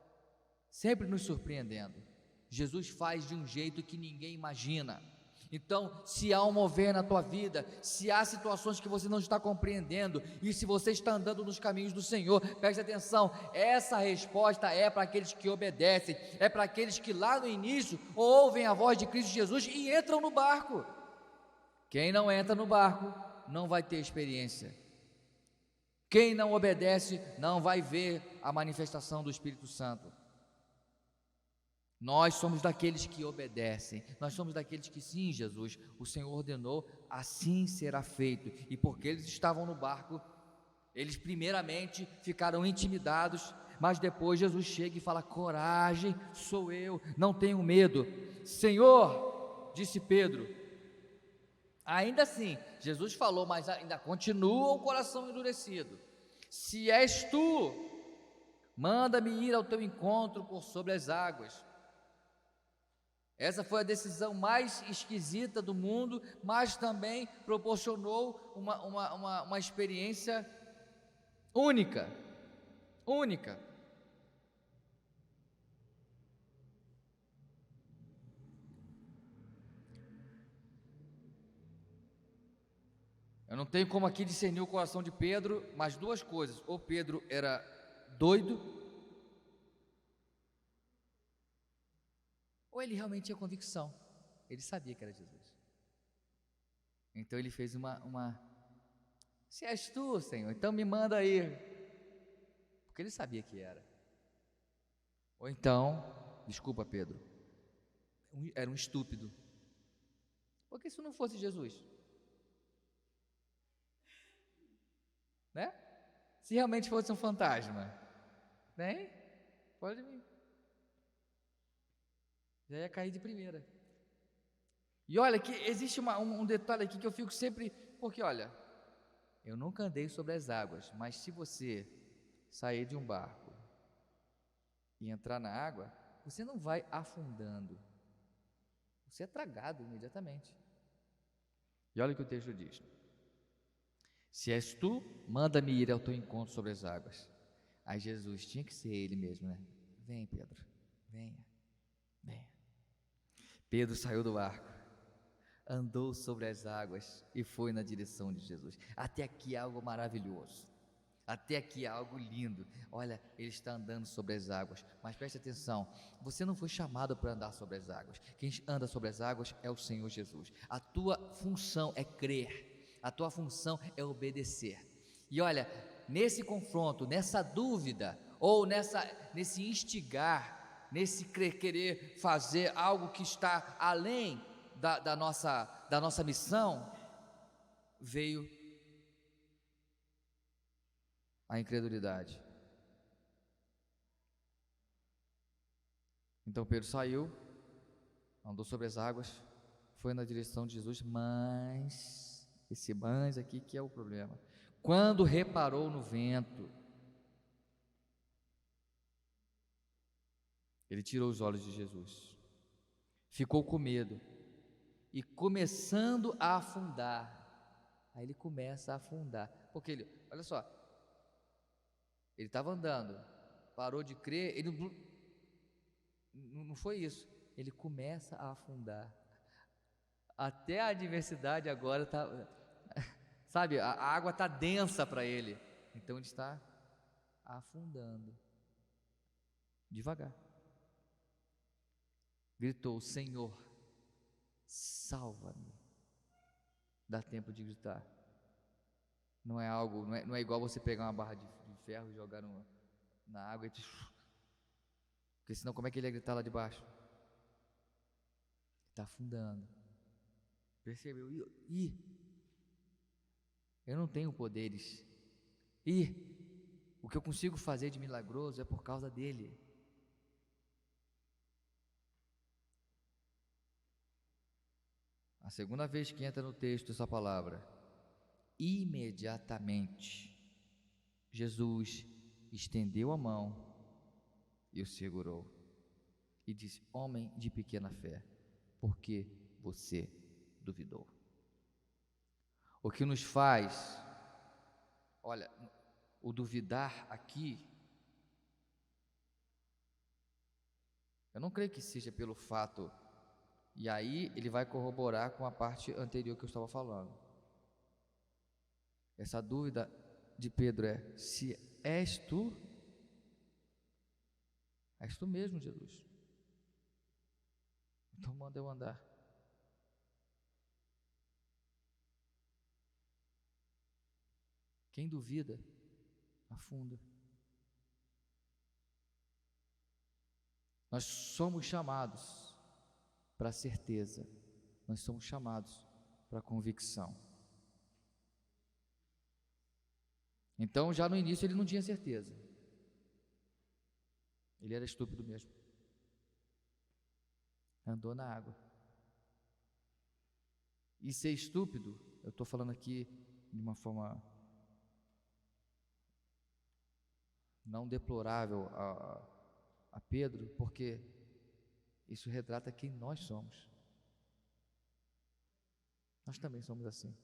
sempre nos surpreendendo. Jesus faz de um jeito que ninguém imagina. Então, se há um mover na tua vida, se há situações que você não está compreendendo, e se você está andando nos caminhos do Senhor, preste atenção, essa resposta é para aqueles que obedecem, é para aqueles que lá no início ouvem a voz de Cristo Jesus e entram no barco. Quem não entra no barco não vai ter experiência. Quem não obedece não vai ver a manifestação do Espírito Santo. Nós somos daqueles que obedecem, nós somos daqueles que sim, Jesus, o Senhor ordenou, assim será feito. E porque eles estavam no barco, eles primeiramente ficaram intimidados, mas depois Jesus chega e fala: coragem, sou eu, não tenho medo. Senhor, disse Pedro. Ainda assim, Jesus falou, mas ainda continua o coração endurecido. Se és tu, manda-me ir ao teu encontro por sobre as águas. Essa foi a decisão mais esquisita do mundo, mas também proporcionou uma experiência única. Eu não tenho como aqui discernir o coração de Pedro, mas duas coisas: ou Pedro era doido, ou ele realmente tinha convicção, ele sabia que era Jesus. Então ele fez se és tu, Senhor, então me manda ir, porque ele sabia que era. Ou então, desculpa Pedro, era um estúpido, porque se não fosse Jesus, né? Se realmente fosse um fantasma, né? Pode vir, já ia cair de primeira. E olha que existe um detalhe aqui que eu fico sempre, porque olha, eu nunca andei sobre as águas, mas se você sair de um barco e entrar na água, você não vai afundando, você é tragado imediatamente. E olha o que o texto diz: se és tu, manda-me ir ao teu encontro sobre as águas. Aí Jesus, tinha que ser ele mesmo, né? Vem Pedro, venha. Pedro saiu do barco, andou sobre as águas e foi na direção de Jesus. Até aqui é algo maravilhoso, até aqui é algo lindo. Olha, ele está andando sobre as águas, mas preste atenção, você não foi chamado para andar sobre as águas. Quem anda sobre as águas é o Senhor Jesus. A tua função é crer, a tua função é obedecer. E olha, nesse confronto, nessa dúvida, ou nesse instigar, nesse querer fazer algo que está além da nossa missão, veio a incredulidade. Então Pedro saiu, andou sobre as águas, foi na direção de Jesus, mas esse mas aqui que é o problema. Quando reparou no vento, ele tirou os olhos de Jesus, ficou com medo e começando a afundar, Aí ele começa a afundar. Porque ele, olha só, ele estava andando, parou de crer, ele não foi isso. Ele começa a afundar. Até a adversidade agora está, sabe, a água está densa para ele. Então ele está afundando. Devagar. Gritou: Senhor, salva-me. Dá tempo de gritar. Não é algo, não é igual você pegar uma barra de ferro e jogar na água e porque senão como é que ele ia gritar lá de baixo? Está afundando. Percebeu? Eu não tenho poderes. O que eu consigo fazer de milagroso é por causa dele. A segunda vez que entra no texto essa palavra, imediatamente, Jesus estendeu a mão e o segurou e disse: homem de pequena fé, por que você duvidou? O que nos faz, olha, o duvidar aqui, eu não creio que seja pelo fato, e aí ele vai corroborar com a parte anterior que eu estava falando. Essa dúvida de Pedro é: se és tu mesmo, Jesus, então manda eu andar. Quem duvida, afunda. Nós somos chamados para a certeza, nós somos chamados para a convicção. Então, já no início ele não tinha certeza, ele era estúpido mesmo, andou na água. E ser estúpido, eu estou falando aqui de uma forma não deplorável a Pedro, porque isso retrata quem nós somos. Nós também somos assim.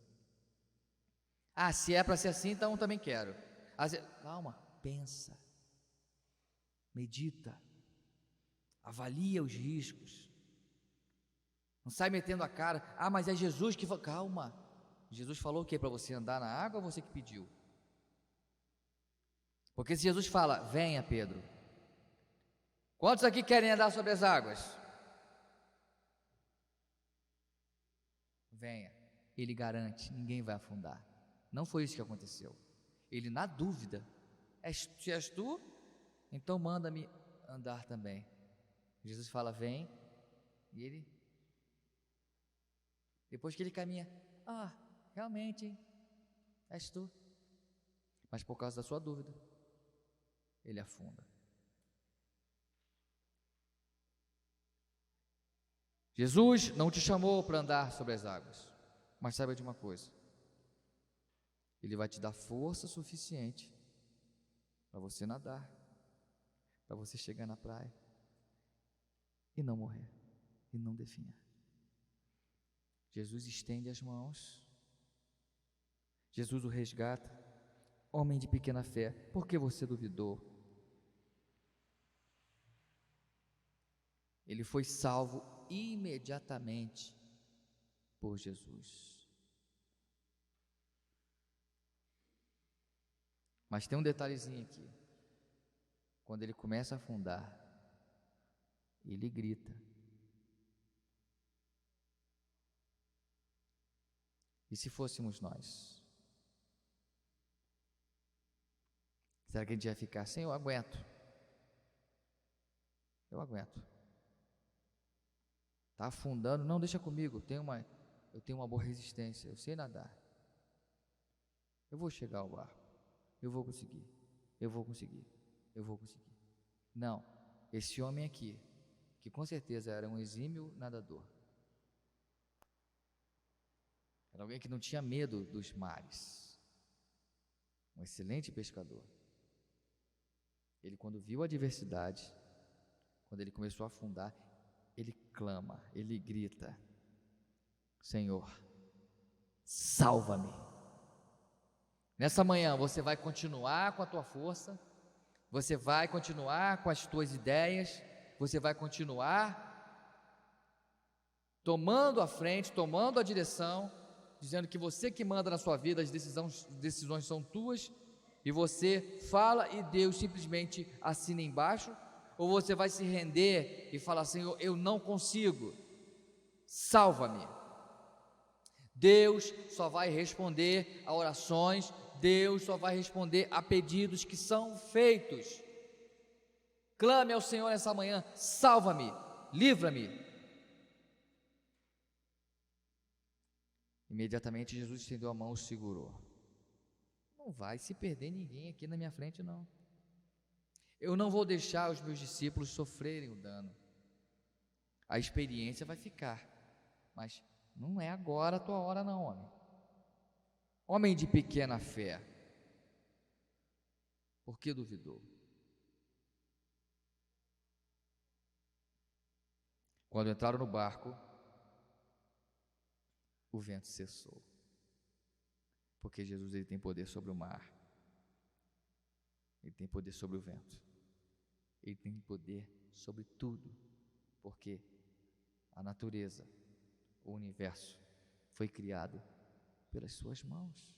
Se é para ser assim, então eu também quero. Calma, pensa, medita, avalia os riscos. Não sai metendo a cara. Mas é Jesus que falou. Calma, Jesus falou o que para você andar na água ou você que pediu? Porque se Jesus fala: venha Pedro, quantos aqui querem andar sobre as águas? Venha. Ele garante, ninguém vai afundar. Não foi isso que aconteceu. Ele, na dúvida, se és tu, então manda-me andar também. Jesus fala: vem. E ele, depois que ele caminha, realmente, hein? És tu. Mas por causa da sua dúvida, ele afunda. Jesus não te chamou para andar sobre as águas, mas saiba de uma coisa: Ele vai te dar força suficiente para você nadar, para você chegar na praia e não morrer, e não definhar. Jesus estende as mãos, Jesus o resgata. Homem de pequena fé, por que você duvidou? Ele foi salvo imediatamente por Jesus. Mas tem um detalhezinho aqui. Quando ele começa a afundar, ele grita. E se fôssemos nós? Será que a gente ia ficar assim? Eu aguento. Está afundando? Não, deixa comigo. Eu tenho uma boa resistência. Eu sei nadar. Eu vou chegar ao barco. Eu vou conseguir. Não. Esse homem aqui, que com certeza era um exímio nadador, era alguém que não tinha medo dos mares, um excelente pescador. Ele, quando viu a adversidade, quando ele começou a afundar, ele clama, ele grita: Senhor, salva-me. Nessa manhã você vai continuar com a tua força, você vai continuar com as tuas ideias, você vai continuar tomando a frente, tomando a direção, dizendo que você que manda na sua vida, as decisões são tuas, e você fala e Deus simplesmente assina embaixo, ou você vai se render e falar: Senhor, eu não consigo, salva-me. Deus só vai responder a orações, Deus só vai responder a pedidos que são feitos. Clame ao Senhor nessa manhã: salva-me, livra-me. Imediatamente Jesus estendeu a mão e o segurou. Não vai se perder ninguém aqui na minha frente, não. Eu não vou deixar os meus discípulos sofrerem o dano. A experiência vai ficar, mas não é agora a tua hora, não, homem. Homem de pequena fé, por que duvidou? Quando entraram no barco, o vento cessou, porque Jesus, ele tem poder sobre o mar, ele tem poder sobre o vento, ele tem poder sobre tudo, porque a natureza, o universo foi criado pelas suas mãos.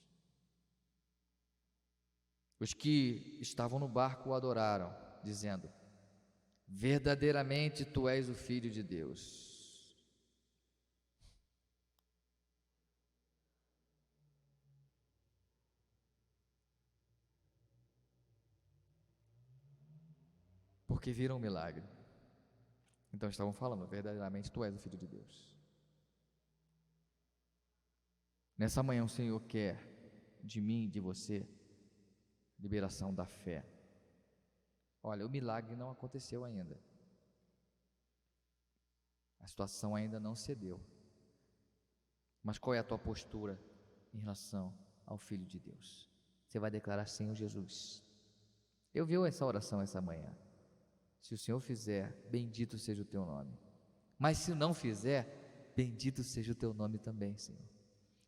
Os que estavam no barco o adoraram, dizendo: verdadeiramente tu és o Filho de Deus. Porque viram o milagre. Então estavam falando: verdadeiramente tu és o Filho de Deus. Nessa manhã o Senhor quer de mim e de você liberação da fé. Olha, o milagre não aconteceu ainda, a situação ainda não cedeu, mas qual é a tua postura em relação ao Filho de Deus? Você vai declarar: Senhor Jesus, eu vi essa oração essa manhã. Se o Senhor fizer, bendito seja o teu nome. Mas se não fizer, bendito seja o teu nome também, Senhor.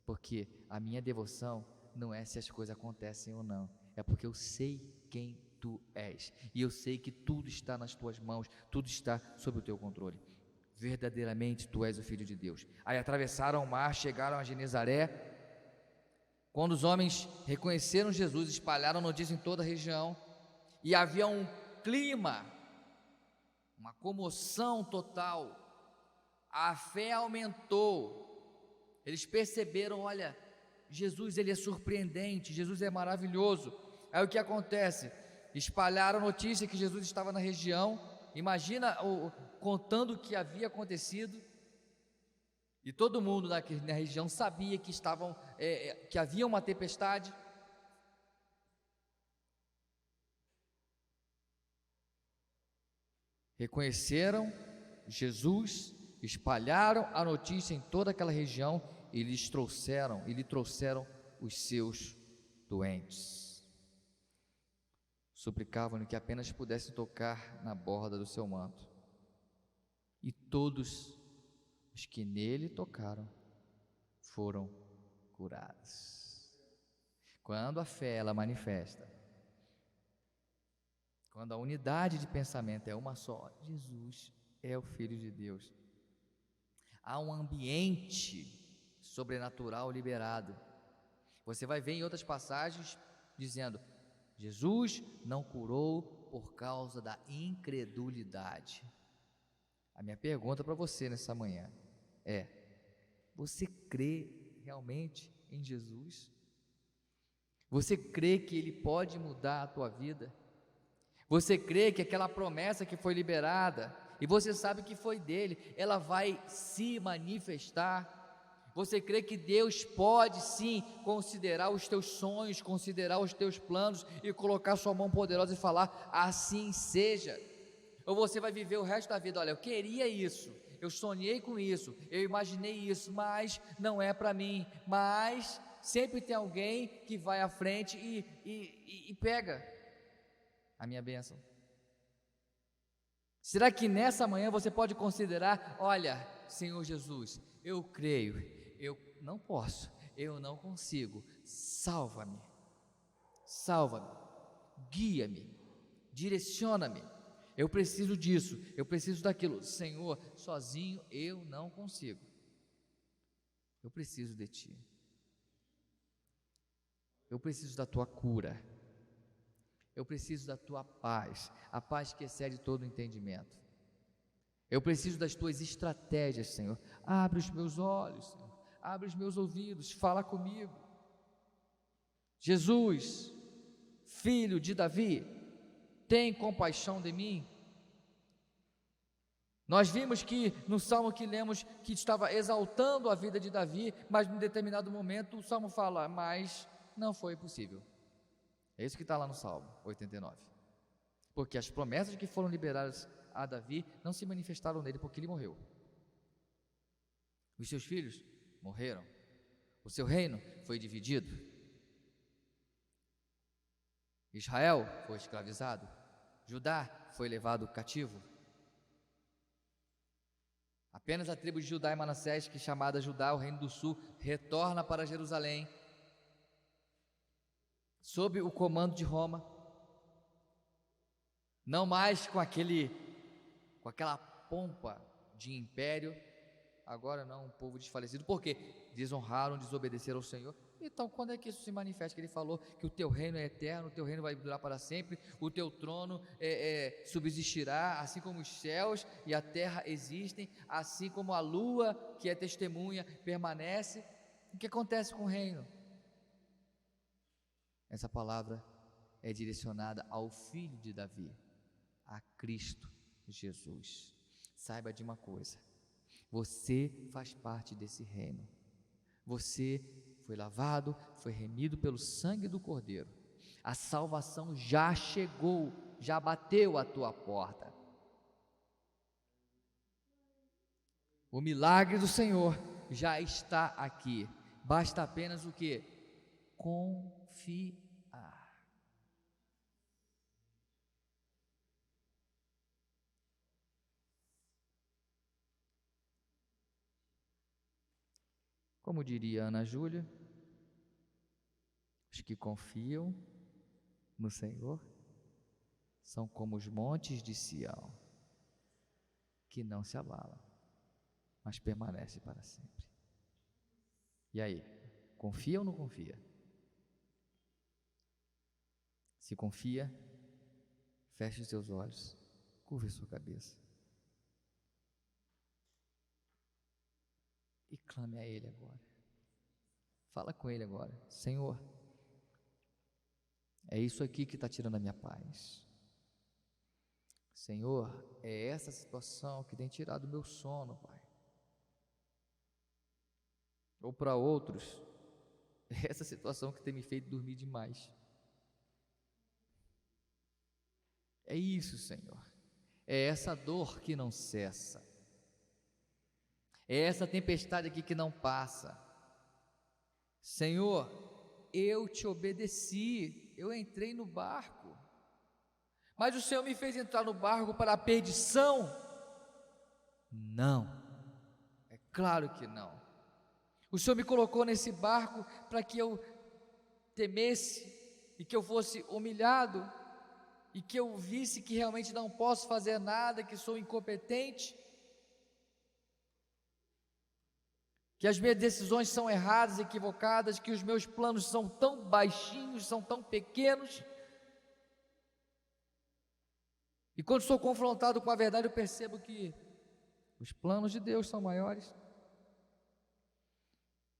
Porque a minha devoção não é se as coisas acontecem ou não, é porque eu sei quem tu és, e eu sei que tudo está nas tuas mãos, tudo está sob o teu controle. Verdadeiramente tu és o Filho de Deus. Aí atravessaram o mar, chegaram a Genezaré. Quando os homens reconheceram Jesus, espalharam notícia em toda a região, e havia um clima, uma comoção total. A fé aumentou. Eles perceberam: olha, Jesus, ele é surpreendente, Jesus é maravilhoso. Aí o que acontece? Espalharam a notícia que Jesus estava na região. Imagina contando o que havia acontecido. E todo mundo na região sabia que que havia uma tempestade. Reconheceram Jesus, espalharam a notícia em toda aquela região e lhe trouxeram os seus doentes. Suplicavam-lhe que apenas pudesse tocar na borda do seu manto. E todos os que nele tocaram foram curados. Quando a fé ela manifesta, quando a unidade de pensamento é uma só, Jesus é o Filho de Deus, há um ambiente sobrenatural liberado. Você vai ver em outras passagens dizendo: Jesus não curou por causa da incredulidade. A minha pergunta para você nessa manhã é: você crê realmente em Jesus? Você crê que Ele pode mudar a tua vida? Você crê que aquela promessa que foi liberada, e você sabe que foi dele, ela vai se manifestar? Você crê que Deus pode sim considerar os teus sonhos, considerar os teus planos e colocar sua mão poderosa e falar: assim seja? Ou você vai viver o resto da vida: olha, eu queria isso, eu sonhei com isso, eu imaginei isso, mas não é para mim. Mas sempre tem alguém que vai à frente e pega a minha bênção. Será que nessa manhã você pode considerar: olha, Senhor Jesus, eu creio, eu não posso, eu não consigo, salva-me. salva-me, guia-me, direciona-me. Eu preciso disso, eu preciso daquilo. Senhor, sozinho eu não consigo. Eu preciso de Ti. Eu preciso da Tua cura. Eu preciso da Tua paz, a paz que excede todo o entendimento. Eu preciso das Tuas estratégias, Senhor. Abre os meus olhos, Senhor. Abre os meus ouvidos, fala comigo. Jesus, filho de Davi, tem compaixão de mim. Nós vimos que no salmo que lemos que estava exaltando a vida de Davi, mas em determinado momento o salmo fala, mas não foi possível. É isso que está lá no salmo 89. Porque as promessas que foram liberadas a Davi não se manifestaram nele porque ele morreu. Os seus filhos morreram. O seu reino foi dividido. Israel foi escravizado. Judá foi levado cativo. Apenas a tribo de Judá e Manassés, que é chamada Judá, o reino do sul, retorna para Jerusalém, sob o comando de Roma, não mais com aquela pompa de império, agora não, um povo desfalecido, porque desonraram, desobedeceram ao Senhor. Então, quando é que isso se manifesta? Que ele falou que o teu reino é eterno, o teu reino vai durar para sempre, o teu trono subsistirá, assim como os céus e a terra existem, assim como a lua, que é testemunha, permanece. O que acontece com o reino? Essa palavra é direcionada ao Filho de Davi, a Cristo Jesus. Saiba de uma coisa: você faz parte desse reino. Você foi lavado, foi remido pelo sangue do Cordeiro. A salvação já chegou, já bateu a tua porta. O milagre do Senhor já está aqui. Basta apenas o quê? Confiar. Como diria Ana Júlia, os que confiam no Senhor são como os montes de Sião, que não se abalam, mas permanecem para sempre. E aí, confia ou não confia? Se confia, feche os seus olhos, curve a sua cabeça e clame a Ele agora. Fala com Ele agora: Senhor, é isso aqui que está tirando a minha paz. Senhor, é essa situação que tem tirado o meu sono, Pai. Ou para outros, é essa situação que tem me feito dormir demais. É isso, Senhor. É essa dor que não cessa. É essa tempestade aqui que não passa. Senhor, eu te obedeci, eu entrei no barco, mas o Senhor me fez entrar no barco para a perdição? Não, é claro que não. O Senhor me colocou nesse barco para que eu temesse e que eu fosse humilhado e que eu visse que realmente não posso fazer nada, que sou incompetente, que as minhas decisões são erradas, equivocadas, que os meus planos são tão baixinhos, são tão pequenos. E quando sou confrontado com a verdade, eu percebo que os planos de Deus são maiores,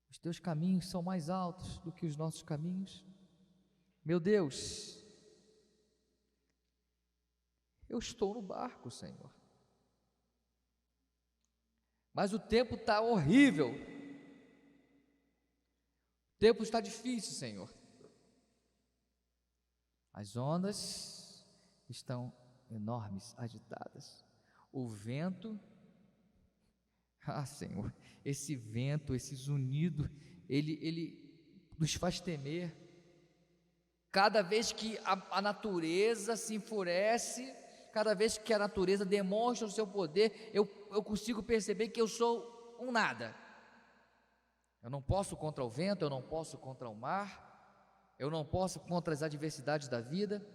os teus caminhos são mais altos do que os nossos caminhos. Meu Deus, eu estou no barco, Senhor, mas o tempo está horrível, o tempo está difícil, Senhor. As ondas estão enormes, agitadas. O vento, Senhor, esse vento, esse zunido, ele nos faz temer. Cada vez que a natureza se enfurece, cada vez que a natureza demonstra o seu poder, eu consigo perceber que eu sou um nada. Eu não posso contra o vento, eu não posso contra o mar, eu não posso contra as adversidades da vida,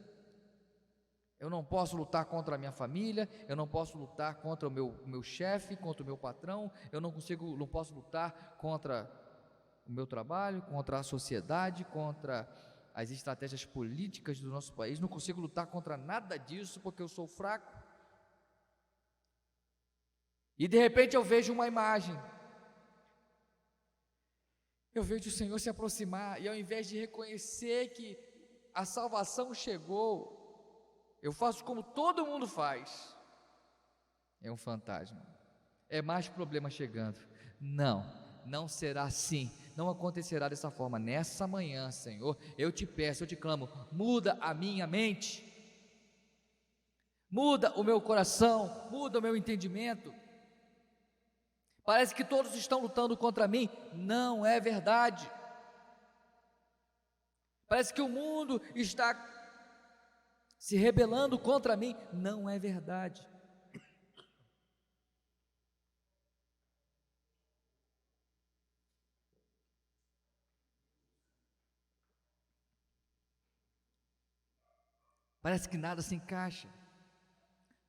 eu não posso lutar contra a minha família, eu não posso lutar contra o meu chefe, contra o meu patrão, não posso lutar contra o meu trabalho, contra a sociedade, contra as estratégias políticas do nosso país, não consigo lutar contra nada disso porque eu sou fraco. E de repente eu vejo uma imagem, eu vejo o Senhor se aproximar, e ao invés de reconhecer que a salvação chegou, eu faço como todo mundo faz. É um fantasma, é mais problema chegando. Não será assim, não acontecerá dessa forma. Nessa manhã, Senhor, eu te peço, eu te clamo, muda a minha mente, muda o meu coração, muda o meu entendimento. Parece que todos estão lutando contra mim, não é verdade. Parece que o mundo está se rebelando contra mim, não é verdade. Parece que nada se encaixa.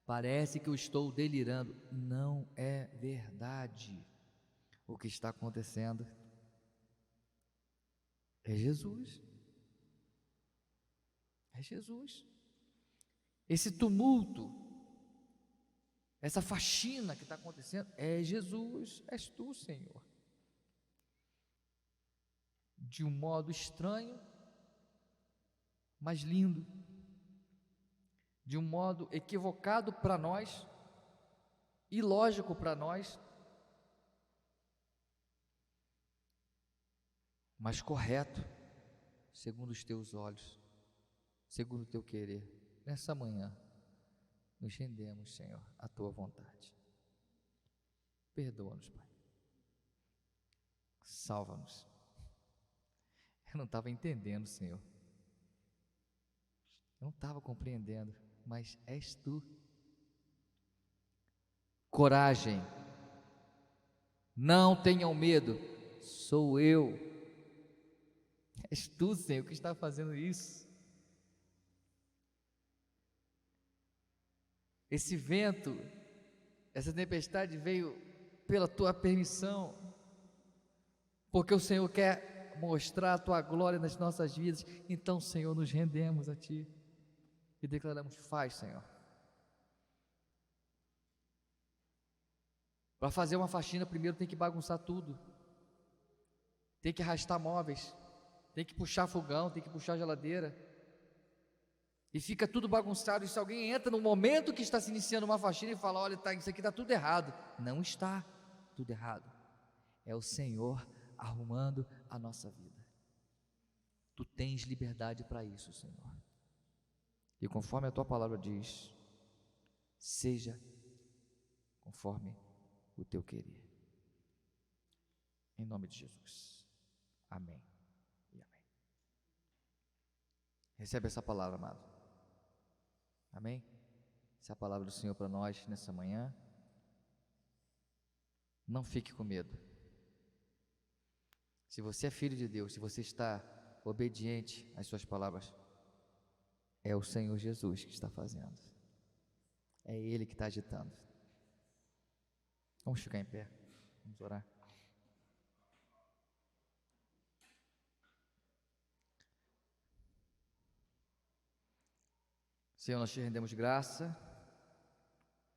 Parece que eu estou delirando. Não é verdade. O que está acontecendo é Jesus. É Jesus. Esse tumulto, essa faxina que está acontecendo, é Jesus, és tu, Senhor. De um modo estranho, mas lindo. De um modo equivocado para nós, ilógico para nós, mas correto, segundo os teus olhos, segundo o teu querer. Nessa manhã, nos rendemos, Senhor, à tua vontade. Perdoa-nos, Pai. Salva-nos. Eu não estava entendendo, Senhor. Eu não estava compreendendo, mas és tu. Coragem. Não tenham medo. Sou eu. És tu, Senhor, que está fazendo isso. Esse vento, essa tempestade veio pela tua permissão, porque o Senhor quer mostrar a tua glória nas nossas vidas. Então, Senhor, nos rendemos a ti e declaramos: faz, Senhor. Para fazer uma faxina, primeiro tem que bagunçar tudo, tem que arrastar móveis, tem que puxar fogão, tem que puxar geladeira, e fica tudo bagunçado. E se alguém entra no momento que está se iniciando uma faxina e fala: olha, isso aqui está tudo errado, não está tudo errado, é o Senhor arrumando a nossa vida. Tu tens liberdade para isso, Senhor, e conforme a tua palavra diz, seja conforme o teu querer, em nome de Jesus, amém e amém. Recebe essa palavra, amado. Amém? Essa é a palavra do Senhor para nós nessa manhã. Não fique com medo. Se você é filho de Deus, se você está obediente às suas palavras, é o Senhor Jesus que está fazendo. É Ele que está agitando. Vamos ficar em pé, vamos orar. Senhor, nós te rendemos graça,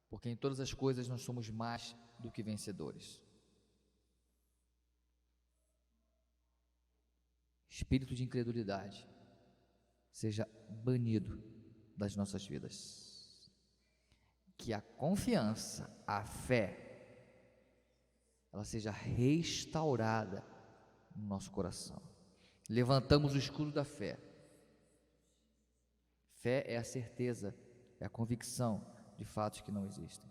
porque em todas as coisas nós somos mais do que vencedores. Espírito de incredulidade seja banido das nossas vidas. Que a confiança, a fé, ela seja restaurada no nosso coração. Levantamos o escudo da fé. Fé é a certeza, é a convicção de fatos que não existem.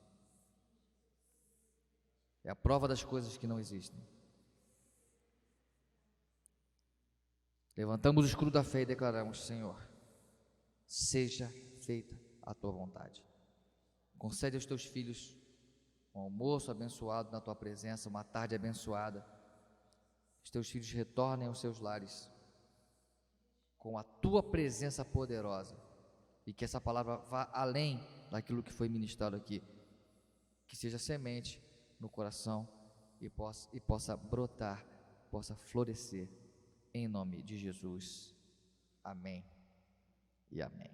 É a prova das coisas que não existem. Levantamos o escudo da fé e declaramos: Senhor, seja feita a tua vontade. Concede aos teus filhos um almoço abençoado na tua presença, uma tarde abençoada. Os teus filhos retornem aos seus lares. com a tua presença poderosa, e que essa palavra vá além daquilo que foi ministrado aqui, que seja semente no coração e possa brotar, possa florescer, em nome de Jesus. Amém e amém.